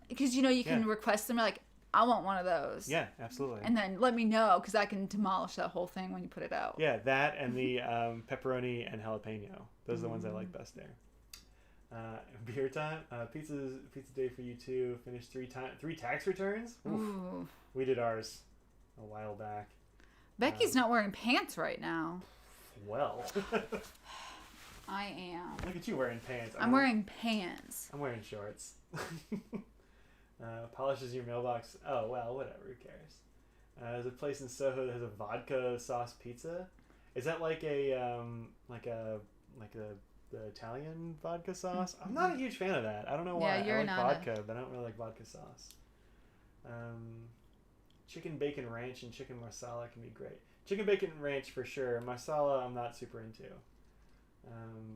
because you can request them like, I want one of those. Yeah, absolutely. And then let me know because I can demolish that whole thing when you put it out. Yeah, that and the pepperoni and jalapeno. Those are the ones I like best there. Beer time. Pizza day for you too. Finished 3 tax returns. Oof. We did ours a while back. Becky's not wearing pants right now. Well. I am. Look at you wearing pants. I'm wearing pants. I'm wearing shorts. Polishes your mailbox. Oh, well, whatever. Who cares? There's a place in Soho that has a vodka sauce pizza. Is that like the Italian vodka sauce? I'm not a huge fan of that. I don't know why. Yeah, you're I like not vodka, but I don't really like vodka sauce. Chicken bacon ranch and chicken marsala can be great. Chicken bacon ranch for sure. Marsala I'm not super into.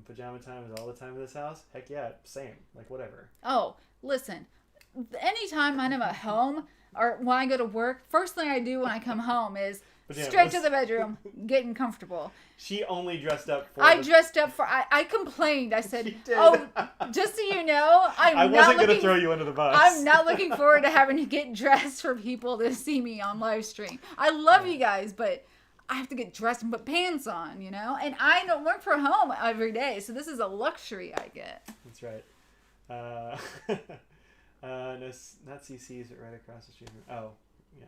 Pajama time is all the time in this house. Heck yeah, same. Like whatever. Oh, listen. Anytime I'm at home or when I go to work, first thing I do when I come home is straight to the bedroom, getting comfortable. She only dressed up for. Dressed up for. I complained. I said, "Oh, just so you know, I wasn't going to throw you under the bus. I'm not looking forward to having to get dressed for people to see me on live stream. I love you guys, but I have to get dressed and put pants on, And I don't work from home every day, so this is a luxury I get. That's right. No, not CC's, but right across the street. Oh, yeah.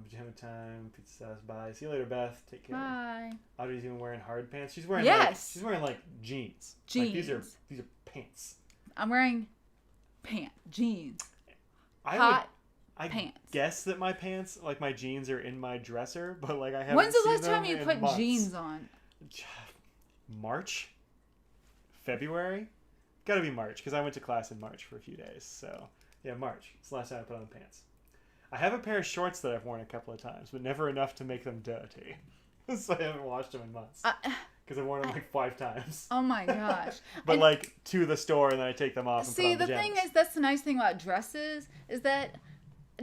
Pajama time, pizza sauce, bye. See you later, Beth. Take care. Bye. Audrey's even wearing hard pants. She's wearing she's wearing like jeans. Jeans. Like, these are pants. I'm wearing jeans. I pants. guess that my pants, like my jeans, are in my dresser, but like I haven't. When's the seen last time them you in put months. jeans on? March, February. Got to be March because I went to class in March for a few days. So yeah, March. It's the last time I put on pants. I have a pair of shorts that I've worn a couple of times, but never enough to make them dirty. So I haven't washed them in months. Because I've worn them like 5 times. Oh my gosh. But like to the store and then I take them off and put on the pajamas. thing is, that's the nice thing about dresses is that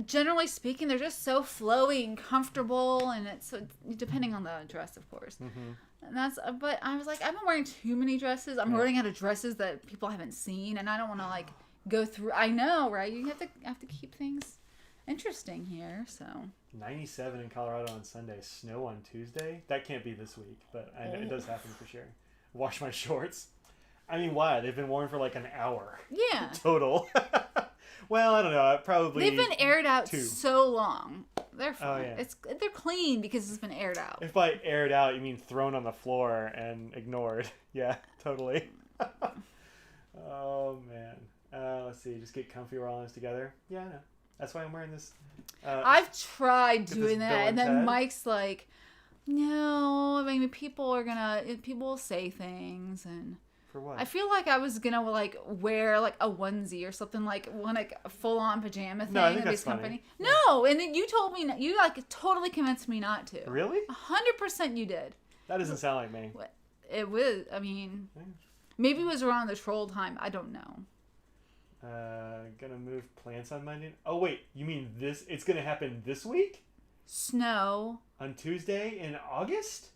generally speaking, they're just so flowy and comfortable, and it's depending on the dress, of course. Mm-hmm. And but I was like, I've been wearing too many dresses. I'm running out of dresses that people haven't seen, and I don't want to like go through. I know, right? You have to keep things interesting here. So 97 in Colorado on Sunday, snow on Tuesday. That can't be this week, but I know it does happen for sure. Wash my shorts. I mean, why? They've been worn for like an hour. Yeah. Total. Well, I don't know. Probably they've been aired out so long. They're fine. Oh, yeah. They're clean because it's been aired out. If by aired out you mean thrown on the floor and ignored, yeah, totally. Oh man. Let's see. Just get comfy. We're all in this together. Yeah, I know. That's why I'm wearing this. I've tried doing that, and then Ted. Mike's like, "No, I mean, people will say things and." For what? I feel like I was gonna like wear like a onesie or something like a full on pajama thing. No, I think of that's his company. funny. No, and then you told me you like totally convinced me not to. Really? 100% you did. That doesn't sound like me. It was. I mean, maybe it was around the troll time. I don't know. Gonna move plants on Monday. Oh wait, you mean this? It's gonna happen this week? Snow. On Tuesday in August?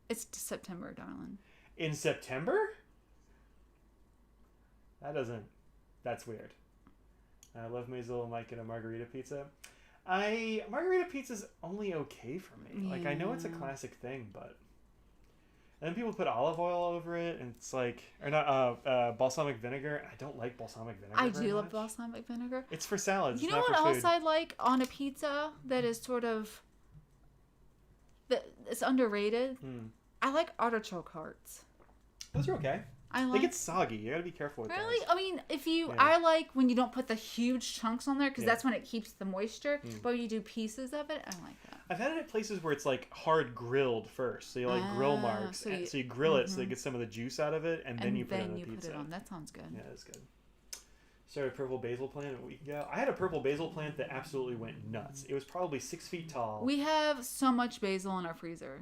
It's September, darling. In September? That's weird. I love Maisel and Mike and a margarita pizza. Margarita pizza's only okay for me. Yeah. Like, I know it's a classic thing, but... And then people put olive oil over it, and it's like... Or not, balsamic vinegar. I don't like balsamic vinegar I do love balsamic vinegar. It's for salads. You know what else I like on a pizza that is sort of... It's underrated? I like artichoke hearts. Those are okay. They get soggy. You gotta be careful with Really? those. I mean, I like when you don't put the huge chunks on there because that's when it keeps the moisture. But when you do pieces of it, I like that. I've had it at places where it's like hard grilled first, so you like grill marks, so you grill it so you get some of the juice out of it, and then you put it on the pizza. That sounds good. Yeah, that's good. Started a purple basil plant a week ago. I had a purple basil plant that absolutely went nuts. It was probably 6 feet tall. We have so much basil in our freezer.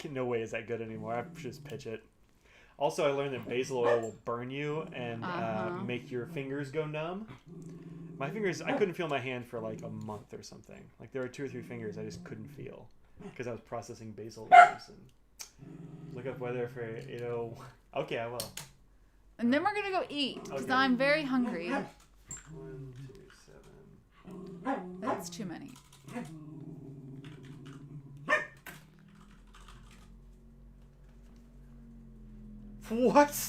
No way is that good anymore. I should just pitch it. Also, I learned that basil oil will burn you and make your fingers go numb. My fingers, I couldn't feel my hand for like a month or something. Like there were 2 or 3 fingers I just couldn't feel because I was processing basil leaves. And look up weather for 8:00. Okay, I will. And then we're going to go eat, because I'm very hungry. 1, 2, 7. That's too many. What?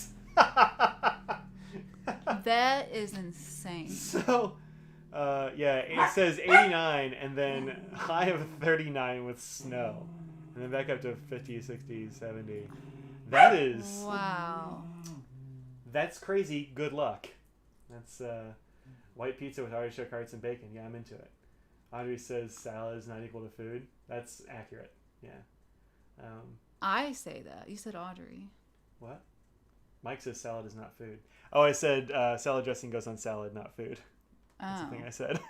That is insane. So, yeah, it says 89, and then high of 39 with snow. And then back up to 50, 60, 70. That is... Wow. That's crazy. Good luck. That's white pizza with artichoke hearts and bacon. Yeah, I'm into it. Audrey says salad is not equal to food. That's accurate. Yeah. I say that. You said Audrey. What? Mike says salad is not food. Oh, I said salad dressing goes on salad, not food. That's the thing I said.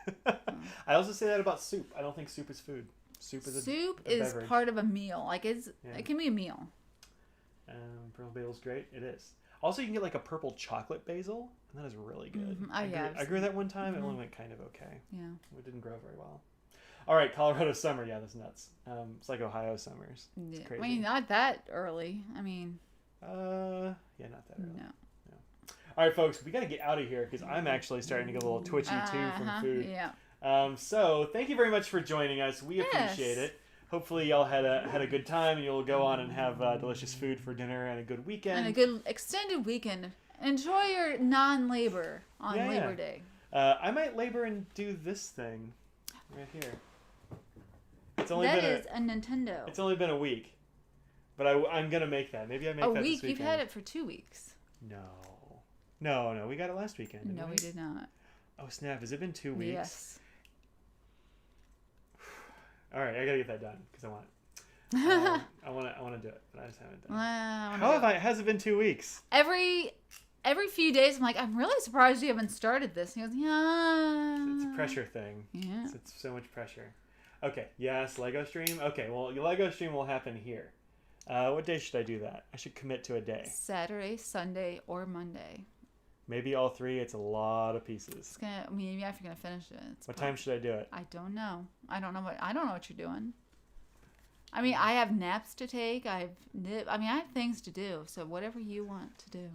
I also say that about soup. I don't think soup is food. Soup is a beverage. Part of a meal. Like it can be a meal. Purple basil's great. It is. Also, you can get like a purple chocolate basil, and that is really good. I grew that one time. It only went kind of okay. Yeah. It didn't grow very well. All right, Colorado summer. Yeah, that's nuts. It's like Ohio summers. It's crazy. I mean, not that early. I mean. Yeah, not that early. No. All right, folks, we got to get out of here because I'm actually starting to get a little twitchy too from food. Yeah. So thank you very much for joining us. We appreciate it. Hopefully y'all had a good time and you'll go on and have delicious food for dinner and a good weekend. And a good extended weekend. Enjoy your non-labor on Labor Day. I might labor and do this thing right here. That is a Nintendo. It's only been a week. But I'm going to make that. Maybe I make that this weekend. You've had it for 2 weeks. No. We got it last weekend. No, we did not. Oh, snap. Has it been 2 weeks? Yes. All right, I gotta get that done because I want it. I want to do it, but I just haven't done it. Has it been 2 weeks? Every few days, I'm like, I'm really surprised you haven't started this. And he goes, yeah. It's a pressure thing. Yeah. It's so much pressure. Okay. Yes, Lego stream. Okay. Well, your Lego stream will happen here. What day should I do that? I should commit to a day. Saturday, Sunday, or Monday. Maybe all 3. It's a lot of pieces. Maybe after you're gonna finish it. What time should I do it? I don't know. I don't know what you're doing. I mean, I have naps to take. I have things to do. So whatever you want to do.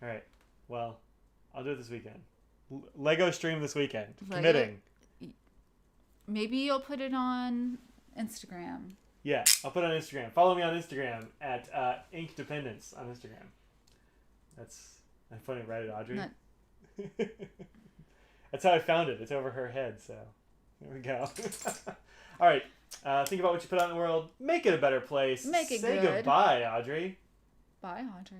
All right. Well, I'll do it this weekend. Lego stream this weekend. Committing. Maybe you'll put it on Instagram. Yeah, I'll put it on Instagram. Follow me on Instagram at Ink Dependence on Instagram. I'm putting it right at Audrey. That's how I found it. It's over her head, so there we go. All right. Think about what you put out in the world. Make it a better place. Make it Say good. goodbye, Audrey. Bye, Audrey.